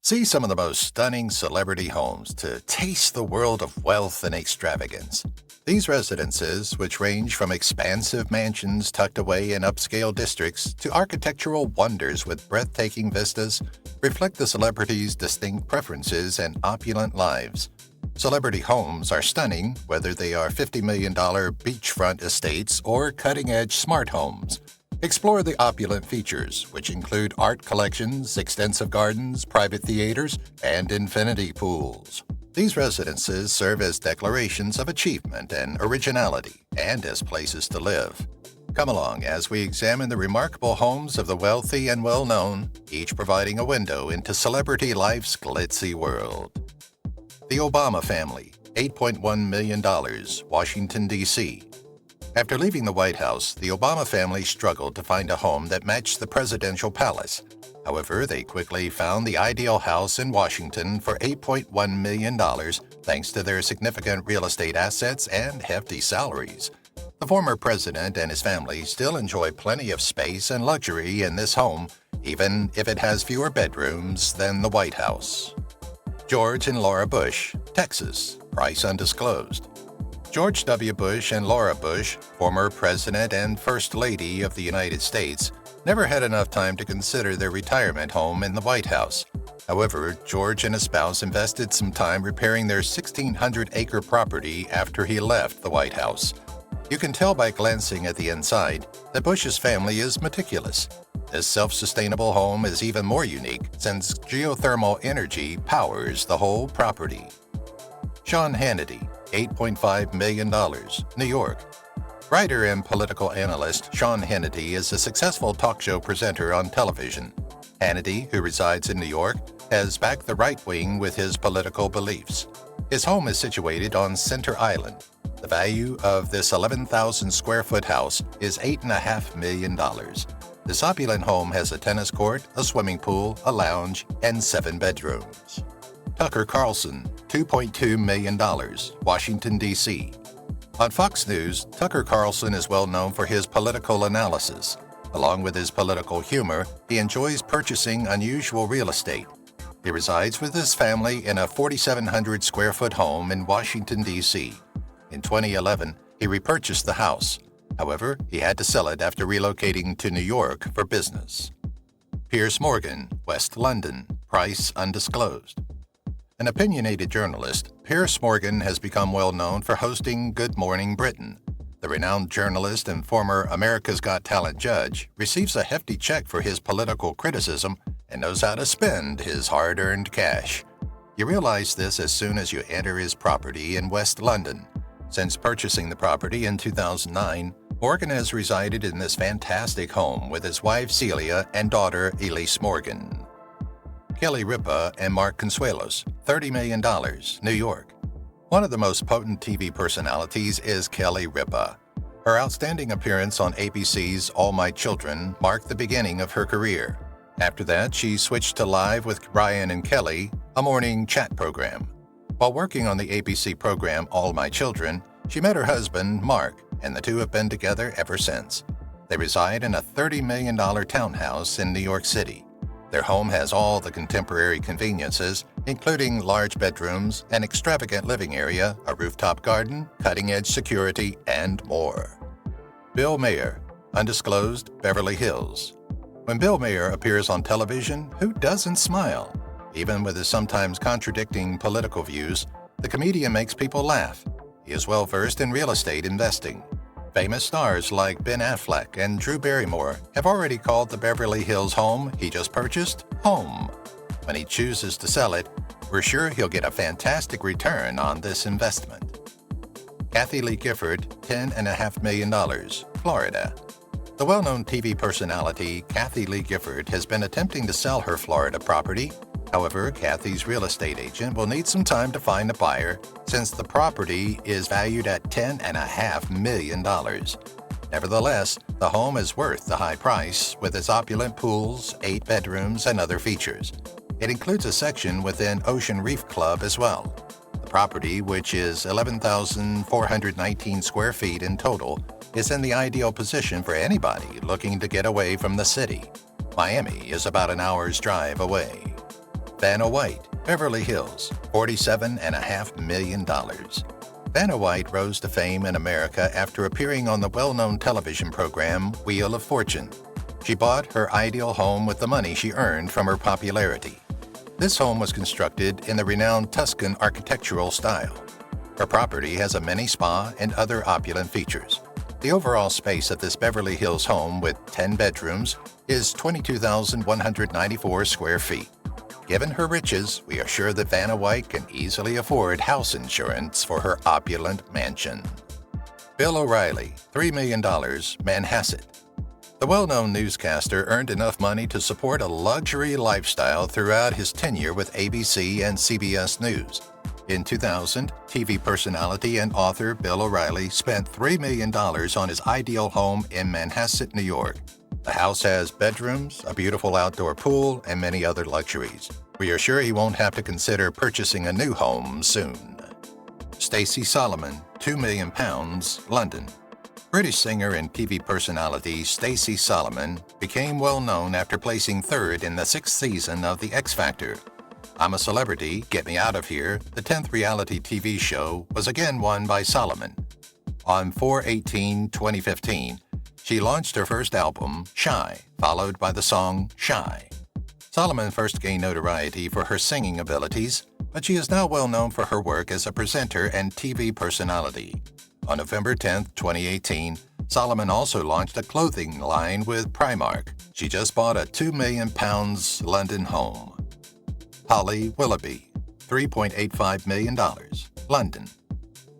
See some of the most stunning celebrity homes to taste the world of wealth and extravagance. These residences, which range from expansive mansions tucked away in upscale districts to architectural wonders with breathtaking vistas, reflect the celebrities' distinct preferences and opulent lives. Celebrity homes are stunning, whether they are $50 million beachfront estates or cutting-edge smart homes. Explore the opulent features, which include art collections, extensive gardens, private theaters, and infinity pools. These residences serve as declarations of achievement and originality, and as places to live. Come along as we examine the remarkable homes of the wealthy and well-known, each providing a window into celebrity life's glitzy world. The Obama family, $8.1 million, Washington, D.C. After leaving the White House, the Obama family struggled to find a home that matched the presidential palace. However, they quickly found the ideal house in Washington for $8.1 million thanks to their significant real estate assets and hefty salaries. The former president and his family still enjoy plenty of space and luxury in this home, even if it has fewer bedrooms than the White House. George and Laura Bush, Texas, price undisclosed. George W. Bush and Laura Bush, former President and First Lady of the United States, never had enough time to consider their retirement home in the White House. However, George and his spouse invested some time repairing their 1,600-acre property after he left the White House. You can tell by glancing at the inside that Bush's family is meticulous. This self-sustainable home is even more unique since geothermal energy powers the whole property. Sean Hannity, $8.5 million, New York. Writer and political analyst Sean Hannity is a successful talk show presenter on television. Hannity, who resides in New York, has backed the right wing with his political beliefs. His home is situated on Center Island. The value of this 11,000-square-foot house is $8.5 million. This opulent home has a tennis court, a swimming pool, a lounge, and 7 bedrooms. Tucker Carlson, $2.2 million, Washington, D.C. On Fox News, Tucker Carlson is well known for his political analysis. Along with his political humor, he enjoys purchasing unusual real estate. He resides with his family in a 4,700-square-foot home in Washington, D.C. In 2011, he repurchased the house. However, he had to sell it after relocating to New York for business. Piers Morgan, West London, price undisclosed. An opinionated journalist, Piers Morgan has become well known for hosting Good Morning Britain. The renowned journalist and former America's Got Talent judge receives a hefty check for his political criticism and knows how to spend his hard-earned cash. You realize this as soon as you enter his property in West London. Since purchasing the property in 2009, Morgan has resided in this fantastic home with his wife Celia and daughter Elise Morgan. Kelly Ripa and Mark Consuelos, $30 million, New York. One of the most potent TV personalities is Kelly Ripa. Her outstanding appearance on ABC's All My Children marked the beginning of her career. After that, she switched to Live with Ryan and Kelly, a morning chat program. While working on the ABC program All My Children, she met her husband, Mark, and the two have been together ever since. They reside in a $30 million townhouse in New York City. Their home has all the contemporary conveniences, including large bedrooms, an extravagant living area, a rooftop garden, cutting-edge security, and more. Bill Maher, undisclosed, Beverly Hills. When Bill Maher appears on television, who doesn't smile? Even with his sometimes contradicting political views, the comedian makes people laugh. He is well-versed in real estate investing. Famous stars like Ben Affleck and Drew Barrymore have already called the Beverly Hills home he just purchased home. When he chooses to sell it, we're sure he'll get a fantastic return on this investment. Kathy Lee Gifford, $10.5 million, Florida. The well-known TV personality Kathy Lee Gifford has been attempting to sell her Florida property. However, Kathy's real estate agent will need some time to find a buyer since the property is valued at $10.5 million. Nevertheless, the home is worth the high price with its opulent pools, 8 bedrooms, and other features. It includes a section within Ocean Reef Club as well. The property, which is 11,419 square feet in total, is in the ideal position for anybody looking to get away from the city. Miami is about an hour's drive away. Vanna White, Beverly Hills, $47.5 million. Vanna White rose to fame in America after appearing on the well-known television program Wheel of Fortune. She bought her ideal home with the money she earned from her popularity. This home was constructed in the renowned Tuscan architectural style. Her property has a mini spa and other opulent features. The overall space of this Beverly Hills home with 10 bedrooms is 22,194 square feet. Given her riches, we are sure that Vanna White can easily afford house insurance for her opulent mansion. Bill O'Reilly, $3 million, Manhasset. The well-known newscaster earned enough money to support a luxury lifestyle throughout his tenure with ABC and CBS News. In 2000, TV personality and author Bill O'Reilly spent $3 million on his ideal home in Manhasset, New York. The house has bedrooms, a beautiful outdoor pool, and many other luxuries. We are sure he won't have to consider purchasing a new home soon. Stacey Solomon, £2 million, London. British singer and TV personality Stacey Solomon became well known after placing third in the 6th season of The X Factor. I'm a Celebrity, Get Me Out of Here, the 10th reality TV show, was again won by Solomon. On 4/18/2015, she launched her first album, Shy, followed by the song Shy. Solomon first gained notoriety for her singing abilities, but she is now well known for her work as a presenter and TV personality. On November 10, 2018, Solomon also launched a clothing line with Primark. She just bought a £2 million London home. Holly Willoughby, $3.85 million, London.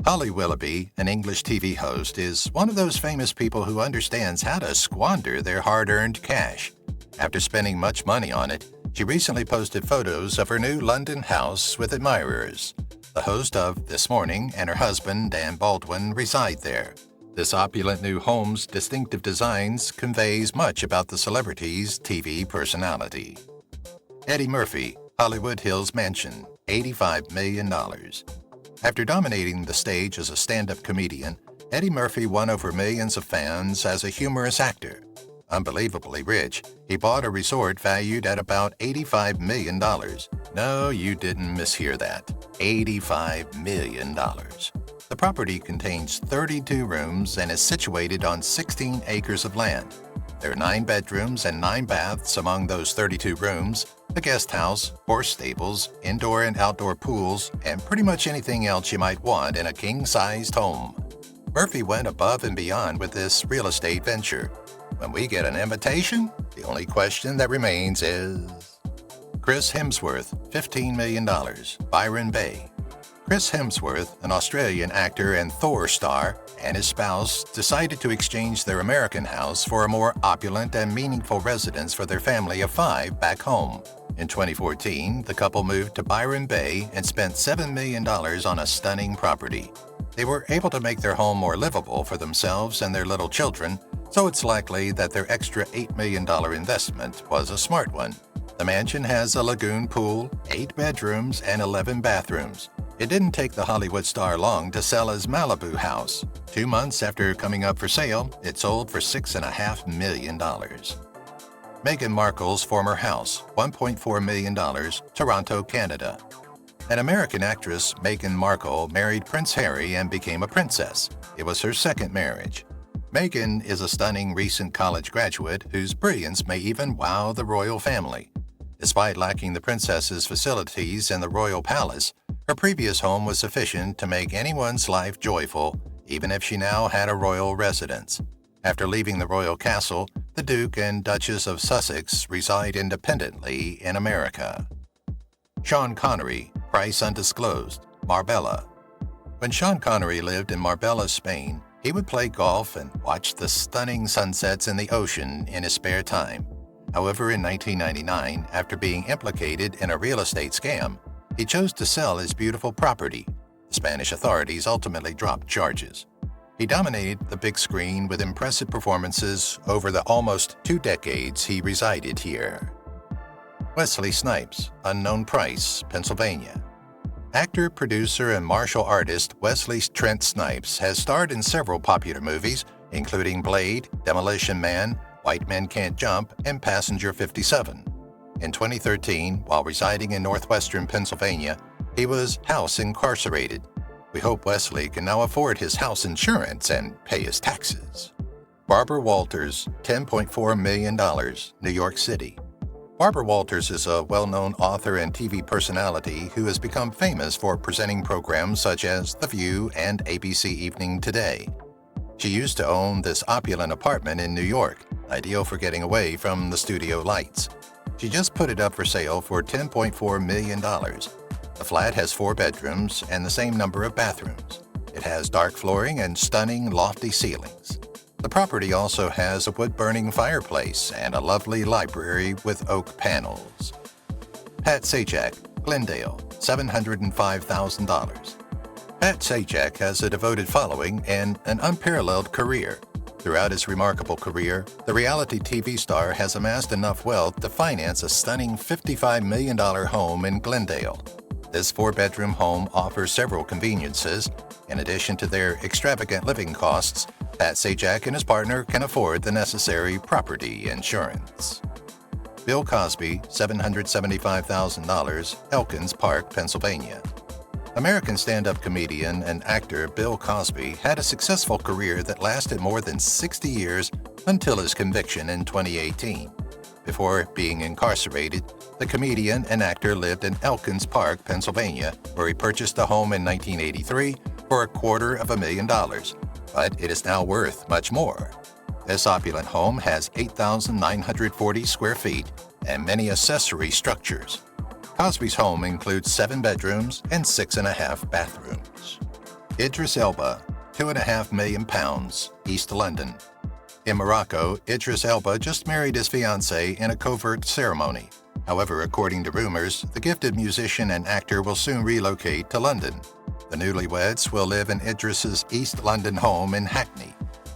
Holly Willoughby, an English TV host, is one of those famous people who understands how to squander their hard-earned cash. After spending much money on it, she recently posted photos of her new London house with admirers. The host of This Morning and her husband, Dan Baldwin, reside there. This opulent new home's distinctive designs conveys much about the celebrity's TV personality. Eddie Murphy, Hollywood Hills Mansion, $85 million. After dominating the stage as a stand-up comedian, Eddie Murphy won over millions of fans as a humorous actor. Unbelievably rich, he bought a resort valued at about $85 million. No, you didn't mishear that. $85 million. The property contains 32 rooms and is situated on 16 acres of land. There are 9 bedrooms and 9 baths among those 32 rooms, a guest house, horse stables, indoor and outdoor pools, and pretty much anything else you might want in a king-sized home. Murphy went above and beyond with this real estate venture. When we get an invitation, the only question that remains is... Chris Hemsworth, $15 million, Byron Bay. Chris Hemsworth, an Australian actor and Thor star, and his spouse decided to exchange their American house for a more opulent and meaningful residence for their family of 5 back home. In 2014, the couple moved to Byron Bay and spent $7 million on a stunning property. They were able to make their home more livable for themselves and their little children, so it's likely that their extra $8 million investment was a smart one. The mansion has a lagoon pool, 8 bedrooms, and 11 bathrooms. It didn't take the Hollywood star long to sell his Malibu house. 2 months after coming up for sale, it sold for $6.5 million. Meghan Markle's former house, $1.4 million, Toronto, Canada. An American actress, Meghan Markle, married Prince Harry and became a princess. It was her second marriage. Meghan is a stunning recent college graduate whose brilliance may even wow the royal family. Despite lacking the princess's facilities in the royal palace, her previous home was sufficient to make anyone's life joyful, even if she now had a royal residence. After leaving the royal castle, the Duke and Duchess of Sussex reside independently in America. Sean Connery, price undisclosed, Marbella. When Sean Connery lived in Marbella, Spain, he would play golf and watch the stunning sunsets in the ocean in his spare time. However, in 1999, after being implicated in a real estate scam, he chose to sell his beautiful property. The Spanish authorities ultimately dropped charges. He dominated the big screen with impressive performances over the almost 2 decades he resided here. Wesley Snipes, Unknown Price, Pennsylvania. Actor, producer, and martial artist Wesley Trent Snipes has starred in several popular movies, including Blade, Demolition Man, White Men Can't Jump, and Passenger 57. In 2013, while residing in northwestern Pennsylvania, he was house incarcerated. We hope Wesley can now afford his house insurance and pay his taxes. Barbara Walters, $10.4 million, New York City. Barbara Walters is a well-known author and TV personality who has become famous for presenting programs such as The View and ABC Evening Today. She used to own this opulent apartment in New York, ideal for getting away from the studio lights. She just put it up for sale for $10.4 million. The flat has 4 bedrooms and the same number of bathrooms. It has dark flooring and stunning, lofty ceilings. The property also has a wood-burning fireplace and a lovely library with oak panels. Pat Sajak, Glendale, $705,000. Pat Sajak has a devoted following and an unparalleled career. Throughout his remarkable career, the reality TV star has amassed enough wealth to finance a stunning $55 million home in Glendale. This 4-bedroom home offers several conveniences. In addition to their extravagant living costs, Pat Sajak and his partner can afford the necessary property insurance. Bill Cosby, $775,000, Elkins Park, Pennsylvania. American stand-up comedian and actor Bill Cosby had a successful career that lasted more than 60 years until his conviction in 2018. Before being incarcerated, the comedian and actor lived in Elkins Park, Pennsylvania, where he purchased a home in 1983 for $250,000, but it is now worth much more. This opulent home has 8,940 square feet and many accessory structures. Cosby's home includes 7 bedrooms and 6.5 bathrooms. Idris Elba, £2.5 million, East London. In Morocco, Idris Elba just married his fiancée in a covert ceremony. However, according to rumors, the gifted musician and actor will soon relocate to London. The newlyweds will live in Idris's East London home in Hackney.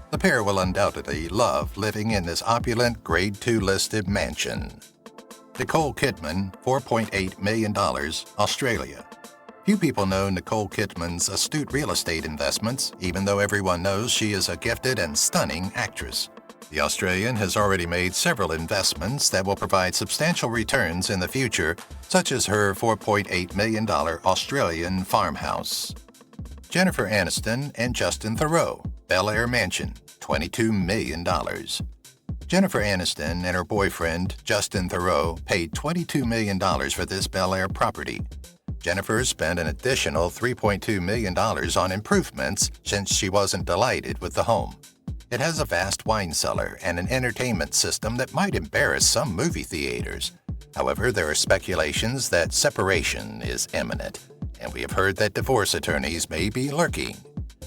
The pair will undoubtedly love living in this opulent Grade 2 listed mansion. Nicole Kidman, $4.8 million, Australia. Few people know Nicole Kidman's astute real estate investments, even though everyone knows she is a gifted and stunning actress. The Australian has already made several investments that will provide substantial returns in the future, such as her $4.8 million Australian farmhouse. Jennifer Aniston and Justin Theroux, Bel Air Mansion, $22 million. Jennifer Aniston and her boyfriend, Justin Theroux, paid $22 million for this Bel Air property. Jennifer spent an additional $3.2 million on improvements since she wasn't delighted with the home. It has a vast wine cellar and an entertainment system that might embarrass some movie theaters. However, there are speculations that separation is imminent, and we have heard that divorce attorneys may be lurking.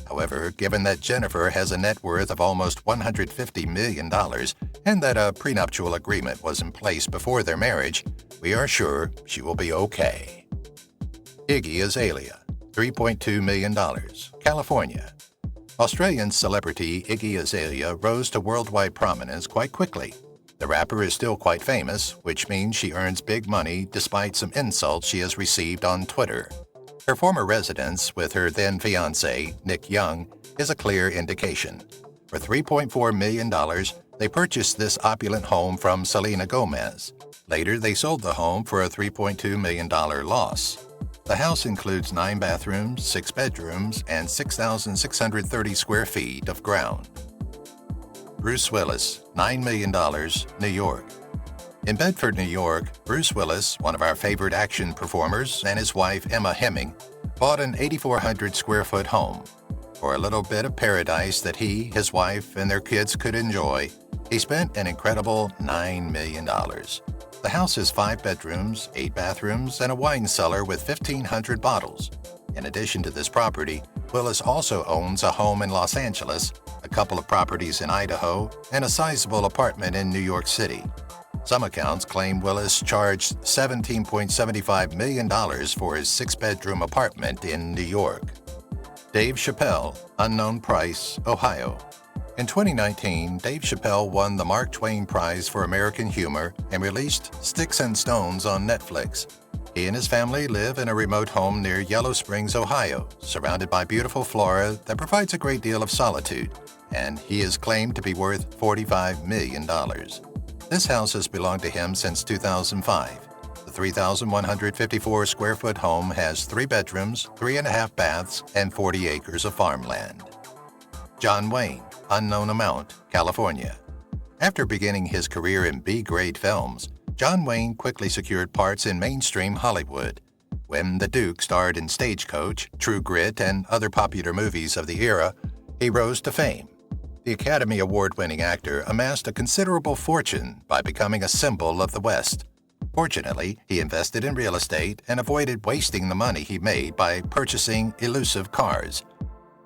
However, given that Jennifer has a net worth of almost $150 million and that a prenuptial agreement was in place before their marriage, we are sure she will be okay. Iggy Azalea, $3.2 million, California. Australian celebrity Iggy Azalea rose to worldwide prominence quite quickly. The rapper is still quite famous, which means she earns big money despite some insults she has received on Twitter. Her former residence with her then-fiancé, Nick Young, is a clear indication. For $3.4 million, they purchased this opulent home from Selena Gomez. Later, they sold the home for a $3.2 million loss. The house includes 9 bathrooms, 6 bedrooms, and 6,630 square feet of ground. Bruce Willis, $9 million, New York. In Bedford, New York, Bruce Willis, one of our favorite action performers, and his wife Emma Hemming, bought an 8,400 square foot home. For a little bit of paradise that he, his wife, and their kids could enjoy, he spent an incredible $9 million. The house has 5 bedrooms, 8 bathrooms, and a wine cellar with 1,500 bottles. In addition to this property, Willis also owns a home in Los Angeles, a couple of properties in Idaho, and a sizable apartment in New York City. Some accounts claim Willis charged $17.75 million for his 6-bedroom apartment in New York. Dave Chappelle, unknown price, Ohio. In 2019, Dave Chappelle won the Mark Twain Prize for American Humor and released Sticks and Stones on Netflix. He and his family live in a remote home near Yellow Springs, Ohio, surrounded by beautiful flora that provides a great deal of solitude, and he is claimed to be worth $45 million. This house has belonged to him since 2005. The 3,154-square-foot home has 3 bedrooms, 3.5 baths, and 40 acres of farmland. John Wayne, unknown amount, California. After beginning his career in B-grade films, John Wayne quickly secured parts in mainstream Hollywood. When the Duke starred in Stagecoach, True Grit, and other popular movies of the era, he rose to fame. The Academy Award-winning actor amassed a considerable fortune by becoming a symbol of the West. Fortunately, he invested in real estate and avoided wasting the money he made by purchasing elusive cars.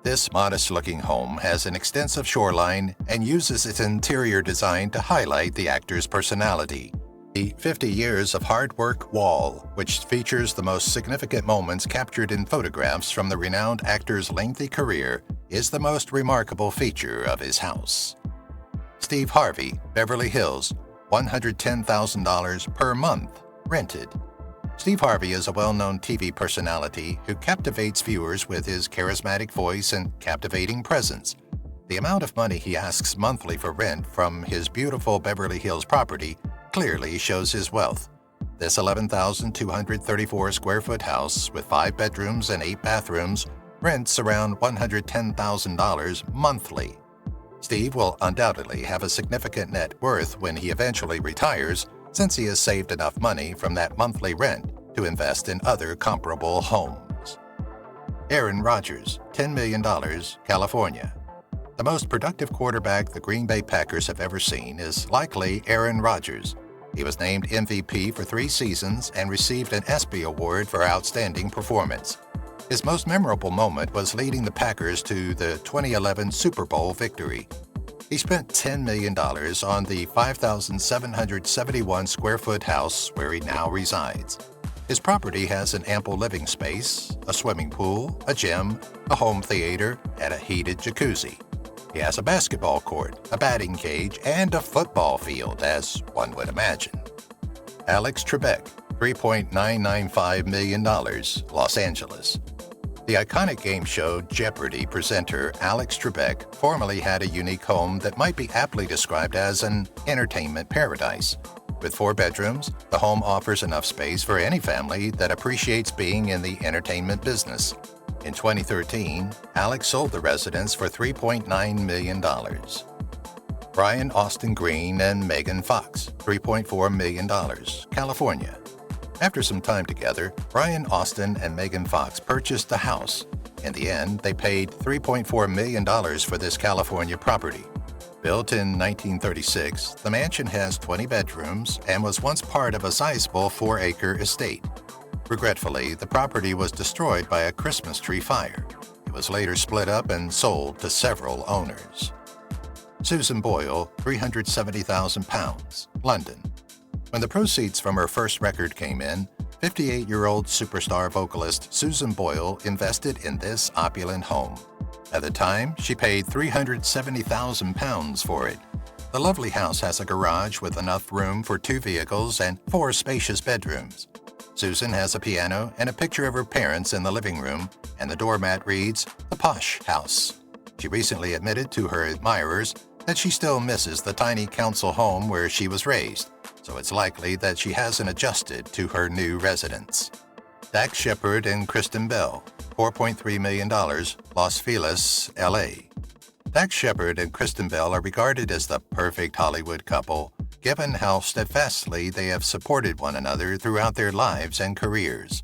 This modest-looking home has an extensive shoreline and uses its interior design to highlight the actor's personality. The 50 Years of Hard Work wall, which features the most significant moments captured in photographs from the renowned actor's lengthy career, is the most remarkable feature of his house. Steve Harvey, Beverly Hills, $110,000 per month, rented. Steve Harvey is a well-known TV personality who captivates viewers with his charismatic voice and captivating presence. The amount of money he asks monthly for rent from his beautiful Beverly Hills property clearly shows his wealth. This 11,234-square-foot house with 5 bedrooms and 8 bathrooms rents around $110,000 monthly. Steve will undoubtedly have a significant net worth when he eventually retires, since he has saved enough money from that monthly rent to invest in other comparable homes. Aaron Rodgers, $10 million, California. The most productive quarterback the Green Bay Packers have ever seen is likely Aaron Rodgers. He was named MVP for 3 seasons and received an ESPY Award for outstanding performance. His most memorable moment was leading the Packers to the 2011 Super Bowl victory. He spent $10 million on the 5,771-square-foot house where he now resides. His property has an ample living space, a swimming pool, a gym, a home theater, and a heated jacuzzi. He has a basketball court, a batting cage, and a football field, as one would imagine. Alex Trebek, $3.995 million, Los Angeles. The iconic game show Jeopardy! Presenter Alex Trebek formerly had a unique home that might be aptly described as an entertainment paradise. With 4 bedrooms, the home offers enough space for any family that appreciates being in the entertainment business. In 2013, Alex sold the residence for $3.9 million. Brian Austin Green and Megan Fox, $3.4 million, California. After some time together, Brian Austin and Megan Fox purchased the house. In the end, they paid $3.4 million for this California property. Built in 1936, the mansion has 20 bedrooms and was once part of a sizable 4-acre estate. Regretfully, the property was destroyed by a Christmas tree fire. It was later split up and sold to several owners. Susan Boyle, £370,000, London. When the proceeds from her first record came in, 58-year-old superstar vocalist Susan Boyle invested in this opulent home. At the time, she paid £370,000 for it. The lovely house has a garage with enough room for 2 vehicles and 4 spacious bedrooms. Susan has a piano and a picture of her parents in the living room, and the doormat reads, "The Posh House." She recently admitted to her admirers that she still misses the tiny council home where she was raised, so it's likely that she hasn't adjusted to her new residence. Dax Shepard and Kristen Bell, $4.3 million, Los Feliz, LA. Dax Shepard and Kristen Bell are regarded as the perfect Hollywood couple, given how steadfastly they have supported one another throughout their lives and careers.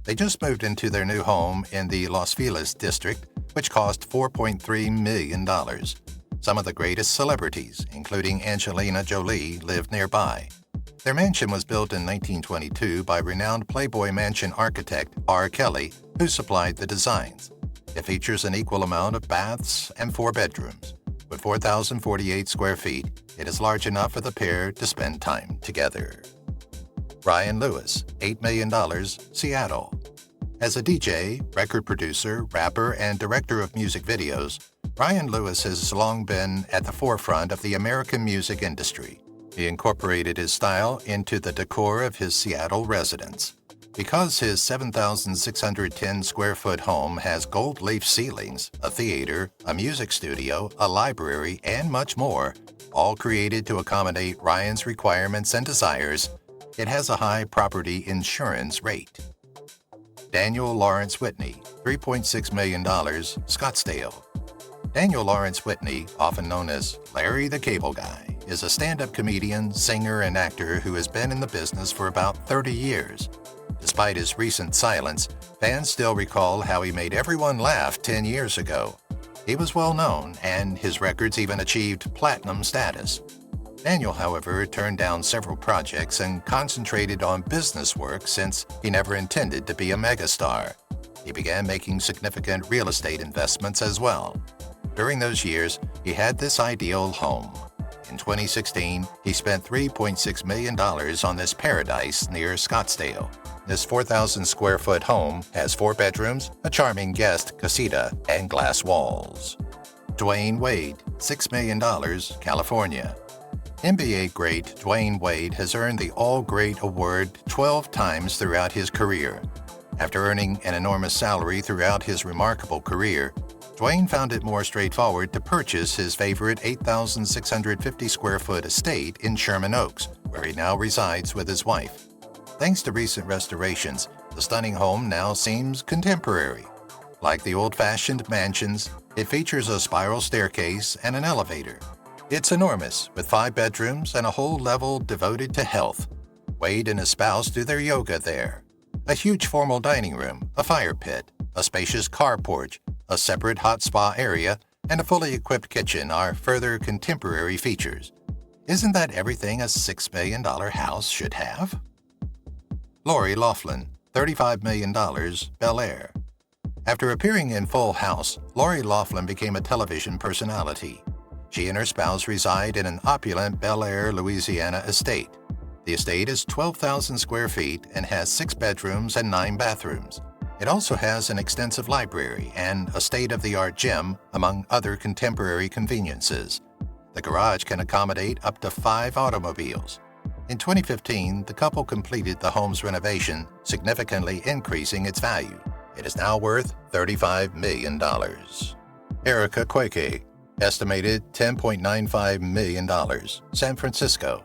They just moved into their new home in the Los Feliz district, which cost $4.3 million. Some of the greatest celebrities, including Angelina Jolie, live nearby. Their mansion was built in 1922 by renowned Playboy mansion architect R. Kelly, who supplied the designs. It features an equal amount of baths and 4 bedrooms. With 4,048 square feet, it is large enough for the pair to spend time together. Ryan Lewis, $8 million, Seattle. As a DJ, record producer, rapper, and director of music videos, Ryan Lewis has long been at the forefront of the American music industry. He incorporated his style into the decor of his Seattle residence. Because his 7,610-square-foot home has gold leaf ceilings, a theater, a music studio, a library, and much more, all created to accommodate Ryan's requirements and desires, it has a high property insurance rate. Daniel Lawrence Whitney, $3.6 million, Scottsdale. Daniel Lawrence Whitney, often known as Larry the Cable Guy, is a stand-up comedian, singer, and actor who has been in the business for about 30 years. Despite his recent silence, fans still recall how he made everyone laugh 10 years ago. He was well known, and his records even achieved platinum status. Daniel, however, turned down several projects and concentrated on business work since he never intended to be a megastar. He began making significant real estate investments as well. During those years, he had this ideal home. In 2016, he spent $3.6 million on this paradise near Scottsdale. This 4,000-square-foot home has 4 bedrooms, a charming guest casita, and glass walls. Dwayne Wade, $6 million, California. NBA great Dwayne Wade has earned the All-Great Award 12 times throughout his career. After earning an enormous salary throughout his remarkable career, Dwayne found it more straightforward to purchase his favorite 8,650-square-foot estate in Sherman Oaks, where he now resides with his wife. Thanks to recent restorations, the stunning home now seems contemporary. Like the old-fashioned mansions, it features a spiral staircase and an elevator. It's enormous, with 5 bedrooms and a whole level devoted to health. Wade and his spouse do their yoga there. A huge formal dining room, a fire pit, a spacious car porch, a separate hot spa area, and a fully equipped kitchen are further contemporary features. Isn't that everything a $6 million house should have? Lori Loughlin, $35 million, Bel Air. After appearing in Full House, Lori Loughlin became a television personality. She and her spouse reside in an opulent Bel Air, Louisiana estate. The estate is 12,000 square feet and has 6 bedrooms and 9 bathrooms. It also has an extensive library and a state-of-the-art gym, among other contemporary conveniences. The garage can accommodate up to 5 automobiles. In 2015, the couple completed the home's renovation, significantly increasing its value. It is now worth $35 million. Erica Kweke, estimated $10.95 million, San Francisco.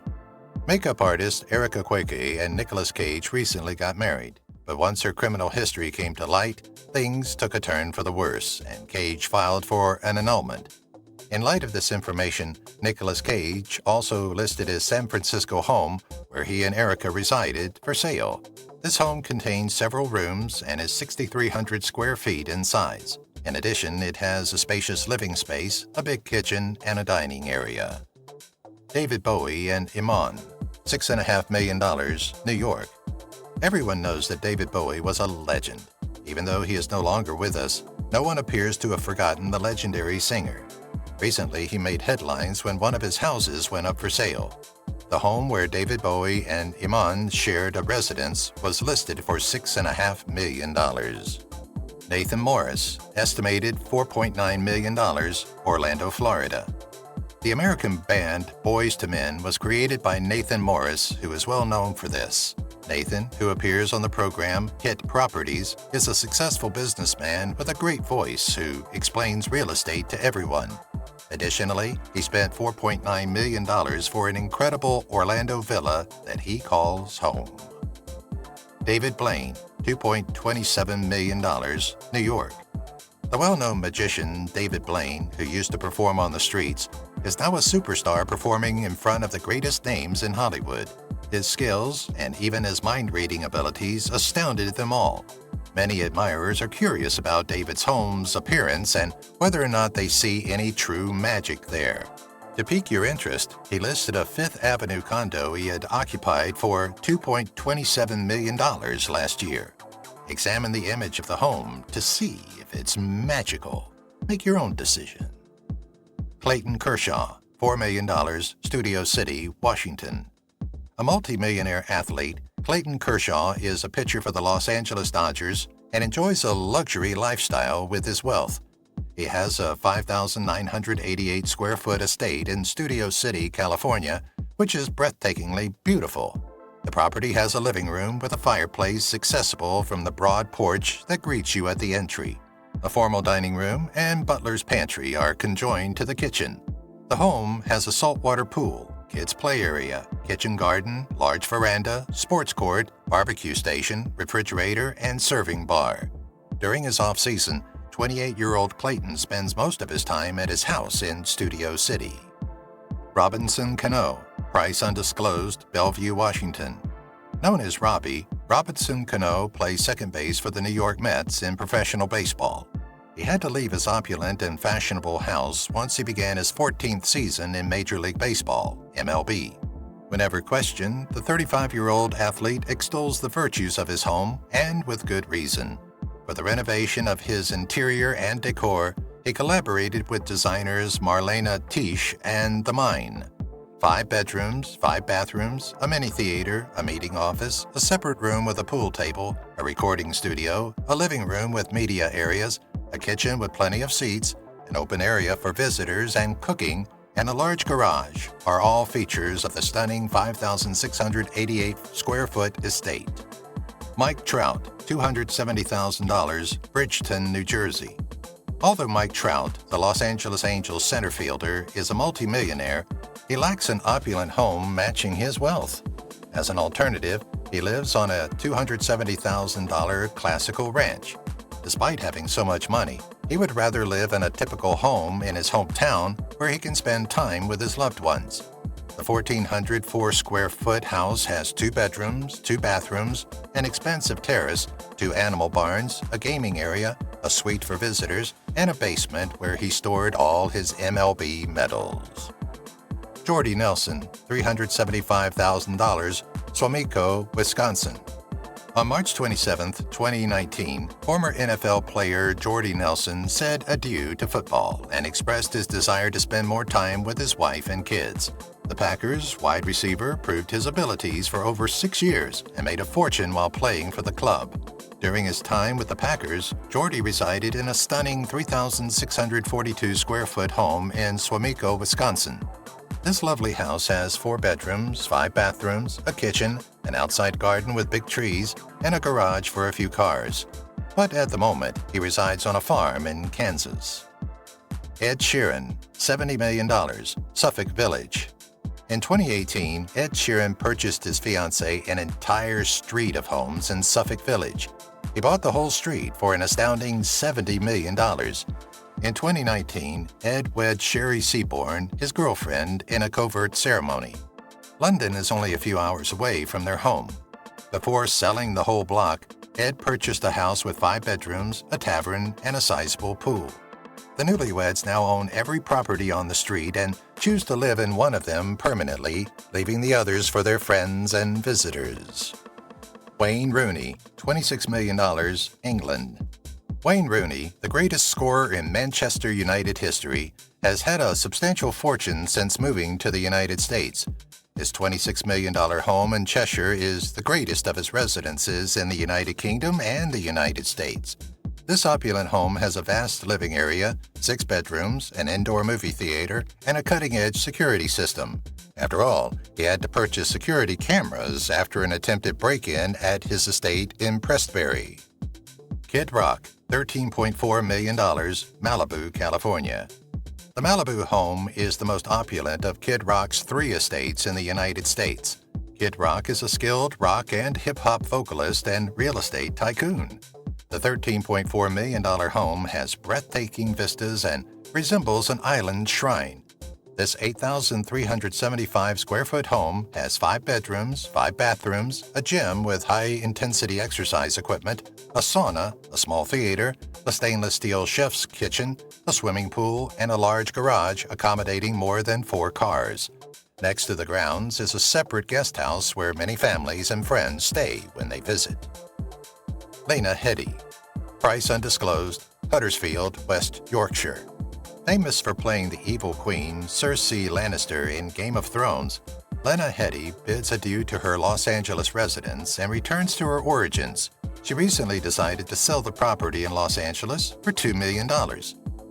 Makeup artist Erica Kweke and Nicolas Cage recently got married, but once her criminal history came to light, things took a turn for the worse, and Cage filed for an annulment. In light of this information, Nicolas Cage also listed his San Francisco home, where he and Erica resided, for sale. This home contains several rooms and is 6,300 square feet in size. In addition, it has a spacious living space, a big kitchen, and a dining area. David Bowie and Iman, $6.5 million, New York. Everyone knows that David Bowie was a legend. Even though he is no longer with us, no one appears to have forgotten the legendary singer. Recently, he made headlines when one of his houses went up for sale. The home where David Bowie and Iman shared a residence was listed for $6.5 million. Nathan Morris, estimated $4.9 million, Orlando, Florida. The American band Boyz II Men was created by Nathan Morris, who is well known for this. Nathan, who appears on the program Hit Properties, is a successful businessman with a great voice who explains real estate to everyone. Additionally, he spent $4.9 million for an incredible Orlando villa that he calls home. David Blaine, $2.27 million, New York. The well-known magician David Blaine, who used to perform on the streets, is now a superstar performing in front of the greatest names in Hollywood. His skills and even his mind-reading abilities astounded them all. Many admirers are curious about David's home's appearance and whether or not they see any true magic there. To pique your interest, he listed a Fifth Avenue condo he had occupied for $2.27 million last year. Examine the image of the home to see if it's magical. Make your own decision. Clayton Kershaw, $4 million, Studio City, Washington. A multimillionaire athlete, Clayton Kershaw is a pitcher for the Los Angeles Dodgers and enjoys a luxury lifestyle with his wealth. He has a 5,988 square foot estate in Studio City, California, which is breathtakingly beautiful. The property has a living room with a fireplace accessible from the broad porch that greets you at the entry. A formal dining room and butler's pantry are conjoined to the kitchen. The home has a saltwater pool, kids' play area, kitchen garden, large veranda, sports court, barbecue station, refrigerator, and serving bar. During his off-season, 28-year-old Clayton spends most of his time at his house in Studio City. Robinson Cano, price undisclosed, Bellevue, Washington. Known as Robbie, Robinson Cano plays second base for the New York Mets in professional baseball. He had to leave his opulent and fashionable house once he began his 14th season in Major League Baseball, MLB. Whenever questioned, the 35-year-old athlete extols the virtues of his home, and with good reason. For the renovation of his interior and decor, he collaborated with designers Marlena Tisch and The Mine. 5 bedrooms, 5 bathrooms, a mini theater, a meeting office, a separate room with a pool table, a recording studio, a living room with media areas, a kitchen with plenty of seats, an open area for visitors and cooking, and a large garage are all features of the stunning 5,688 square foot estate. Mike Trout, $270,000, Bridgeton, New Jersey. Although Mike Trout, the Los Angeles Angels center fielder, is a multimillionaire, he lacks an opulent home matching his wealth. As an alternative, he lives on a $270,000 classical ranch. Despite having so much money, he would rather live in a typical home in his hometown where he can spend time with his loved ones. The 1,404 square foot house has 2 bedrooms, 2 bathrooms, an expensive terrace, 2 animal barns, a gaming area, a suite for visitors, and a basement where he stored all his MLB medals. Jordy Nelson, $375,000, Swamico, Wisconsin. On March 27, 2019, former NFL player Jordy Nelson said adieu to football and expressed his desire to spend more time with his wife and kids. The Packers wide receiver proved his abilities for over 6 years and made a fortune while playing for the club. During his time with the Packers, Jordy resided in a stunning 3,642 square foot home in Swamico, Wisconsin. This lovely house has 4 bedrooms, 5 bathrooms, a kitchen, an outside garden with big trees, and a garage for a few cars. But at the moment, he resides on a farm in Kansas. Ed Sheeran, $70 million, Suffolk Village. In 2018, Ed Sheeran purchased his fiancée an entire street of homes in Suffolk Village. He bought the whole street for an astounding $70 million. In 2019, Ed wed Sherry Seaborn, his girlfriend, in a covert ceremony. London is only a few hours away from their home. Before selling the whole block, Ed purchased a house with 5 bedrooms, a tavern, and a sizable pool. The newlyweds now own every property on the street and choose to live in one of them permanently, leaving the others for their friends and visitors. Wayne Rooney, $26 million, England. Wayne Rooney, the greatest scorer in Manchester United history, has had a substantial fortune since moving to the United States. His $26 million home in Cheshire is the greatest of his residences in the United Kingdom and the United States. This opulent home has a vast living area, 6 bedrooms, an indoor movie theater, and a cutting-edge security system. After all, he had to purchase security cameras after an attempted break-in at his estate in Prestbury. Kid Rock, $13.4 million, Malibu, California. The Malibu home is the most opulent of Kid Rock's 3 estates in the United States. Kid Rock is a skilled rock and hip-hop vocalist and real estate tycoon. The $13.4 million home has breathtaking vistas and resembles an island shrine. This 8,375 square foot home has 5 bedrooms, 5 bathrooms, a gym with high-intensity exercise equipment, a sauna, a small theater, a stainless steel chef's kitchen, a swimming pool, and a large garage accommodating more than 4 cars. Next to the grounds is a separate guest house where many families and friends stay when they visit. Lena Headey, price undisclosed, Huddersfield, West Yorkshire. Famous for playing the evil queen Cersei Lannister in Game of Thrones, Lena Headey bids adieu to her Los Angeles residence and returns to her origins. She recently decided to sell the property in Los Angeles for $2 million.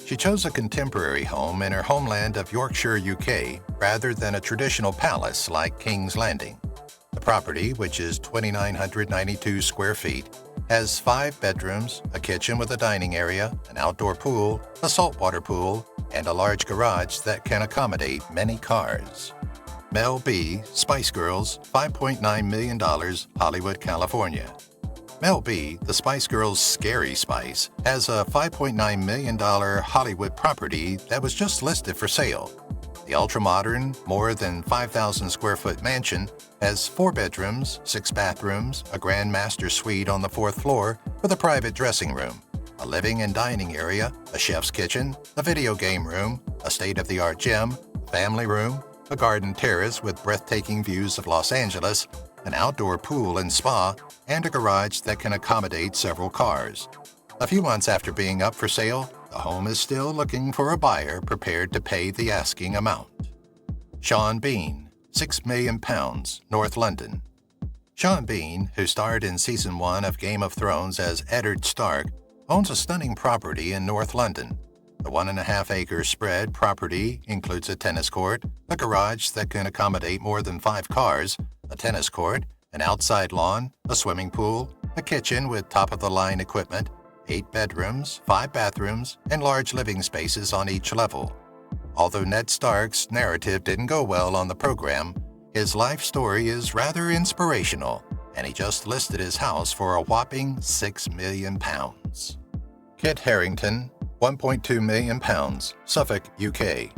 She chose a contemporary home in her homeland of Yorkshire, UK, rather than a traditional palace like King's Landing. The property, which is 2,992 square feet, has 5 bedrooms, a kitchen with a dining area, an outdoor pool, a saltwater pool, and a large garage that can accommodate many cars. Mel B, Spice Girls, $5.9 million, Hollywood, California. Mel B, the Spice Girls' Scary Spice, has a $5.9 million Hollywood property that was just listed for sale. The ultra-modern, more than 5,000 square foot mansion has 4 bedrooms, 6 bathrooms, a grand master suite on the 4th floor with a private dressing room, a living and dining area, a chef's kitchen, a video game room, a state-of-the-art gym, family room, a garden terrace with breathtaking views of Los Angeles, an outdoor pool and spa, and a garage that can accommodate several cars. A few months after being up for sale, the home is still looking for a buyer prepared to pay the asking amount. Sean Bean, £6 million, North London. Sean Bean, who starred in Season 1 of Game of Thrones as Eddard Stark, owns a stunning property in North London. The 1.5-acre spread property includes a tennis court, a garage that can accommodate more than 5 cars, a tennis court, an outside lawn, a swimming pool, a kitchen with top-of-the-line equipment, 8 bedrooms, 5 bathrooms, and large living spaces on each level. Although Ned Stark's narrative didn't go well on the program, his life story is rather inspirational, and he just listed his house for a whopping £6 million. Kit Harington, £1.2 million, Suffolk, UK.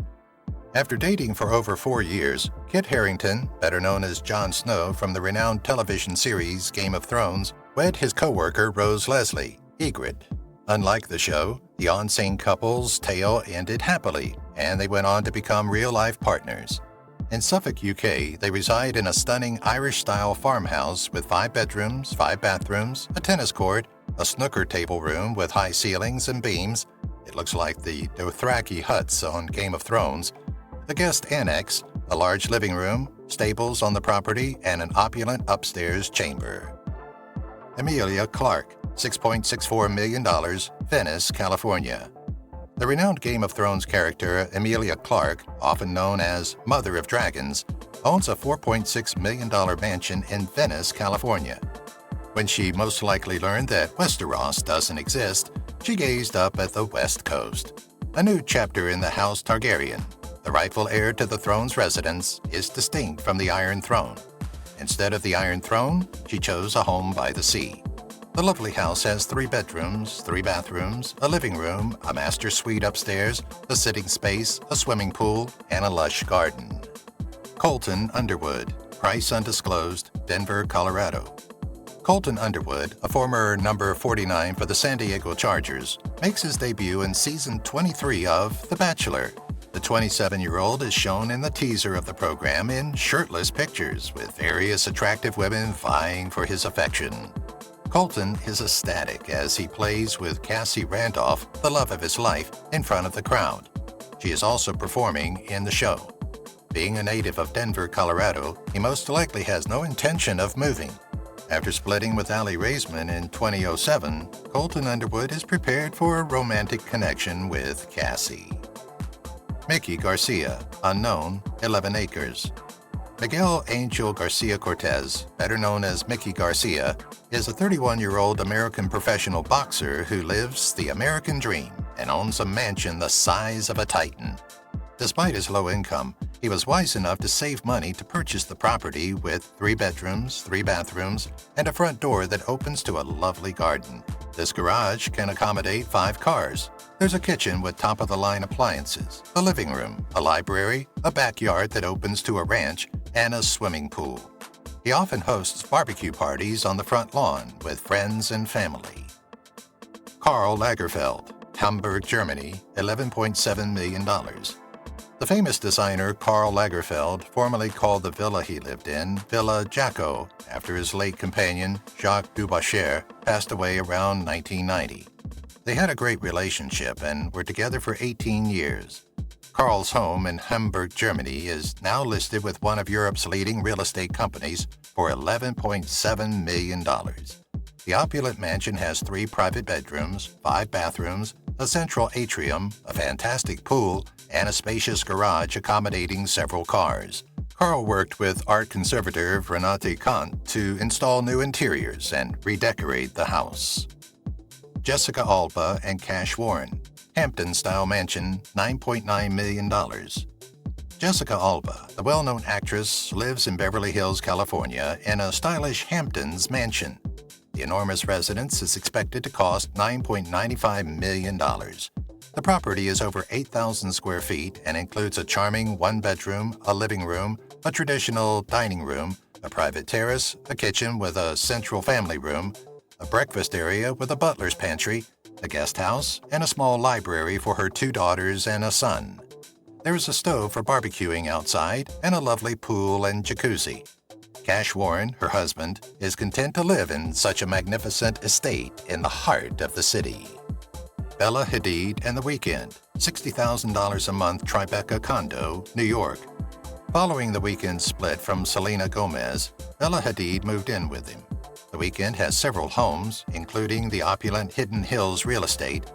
After dating for over 4 years, Kit Harington, better known as Jon Snow from the renowned television series Game of Thrones, wed his co-worker Rose Leslie, Ygritte. Unlike the show, the on-scene couple's tale ended happily, and they went on to become real-life partners. In Suffolk, UK, they reside in a stunning Irish-style farmhouse with 5 bedrooms, 5 bathrooms, a tennis court, a snooker table room with high ceilings and beams. It looks like the Dothraki huts on Game of Thrones, a guest annex, a large living room, stables on the property, and an opulent upstairs chamber. Emilia Clarke, $6.64 million, Venice, California. The renowned Game of Thrones character Emilia Clarke, often known as Mother of Dragons, owns a $4.6 million mansion in Venice, California. When she most likely learned that Westeros doesn't exist, she gazed up at the West Coast. A new chapter in the House Targaryen. The rightful heir to the throne's residence is distinct from the Iron Throne. Instead of the Iron Throne, she chose a home by the sea. The lovely house has 3 bedrooms, 3 bathrooms, a living room, a master suite upstairs, a sitting space, a swimming pool, and a lush garden. Colton Underwood, price undisclosed, Denver, Colorado. Colton Underwood, a former number 49 for the San Diego Chargers, makes his debut in season 23 of The Bachelor. The 27-year-old is shown in the teaser of the program in shirtless pictures with various attractive women vying for his affection. Colton is ecstatic as he plays with Cassie Randolph, the love of his life, in front of the crowd. She is also performing in the show. Being a native of Denver, Colorado, he most likely has no intention of moving. After splitting with Aly Raisman in 2007, Colton Underwood is prepared for a romantic connection with Cassie. Mickey Garcia, unknown, 11 acres. Miguel Angel Garcia Cortez, better known as Mickey Garcia, is a 31-year-old American professional boxer who lives the American dream and owns a mansion the size of a Titan. Despite his low income, he was wise enough to save money to purchase the property with 3 bedrooms, 3 bathrooms, and a front door that opens to a lovely garden. This garage can accommodate 5 cars. There's a kitchen with top-of-the-line appliances, a living room, a library, a backyard that opens to a ranch, and a swimming pool. He often hosts barbecue parties on the front lawn with friends and family. Karl Lagerfeld, Hamburg, Germany, $11.7 million. The famous designer Karl Lagerfeld formerly called the villa he lived in Villa Jacko after his late companion, Jacques Dubochet, passed away around 1990. They had a great relationship and were together for 18 years. Karl's home in Hamburg, Germany is now listed with one of Europe's leading real estate companies for $11.7 million. The opulent mansion has 3 private bedrooms, 5 bathrooms, a central atrium, a fantastic pool, and a spacious garage accommodating several cars. Karl worked with art conservator Renate Kant to install new interiors and redecorate the house. Jessica Alba and Cash Warren, Hampton-style mansion, $9.9 million. Jessica Alba, the well-known actress, lives in Beverly Hills, California, in a stylish Hamptons mansion. The enormous residence is expected to cost $9.95 million. The property is over 8,000 square feet and includes a charming one-bedroom, a living room, a traditional dining room, a private terrace, a kitchen with a central family room, a breakfast area with a butler's pantry, a guest house, and a small library for her 2 daughters and a son. There is a stove for barbecuing outside and a lovely pool and jacuzzi. Cash Warren, her husband, is content to live in such a magnificent estate in the heart of the city. Bella Hadid and The Weeknd, $60,000 a month Tribeca condo, New York. Following The Weeknd's split from Selena Gomez, Bella Hadid moved in with him. The Weeknd has several homes, including the opulent Hidden Hills real estate,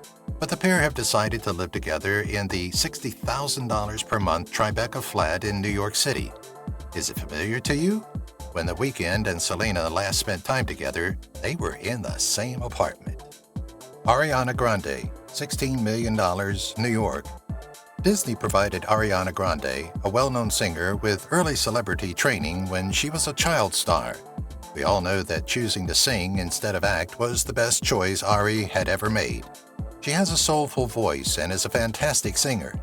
but the pair have decided to live together in the $60,000 per month Tribeca flat in New York City. Is it familiar to you? When The Weeknd and Selena last spent time together, they were in the same apartment. Ariana Grande, $16 million, New York. Disney provided Ariana Grande, a well-known singer, with early celebrity training when she was a child star. We all know that choosing to sing instead of act was the best choice Ari had ever made. She has a soulful voice and is a fantastic singer.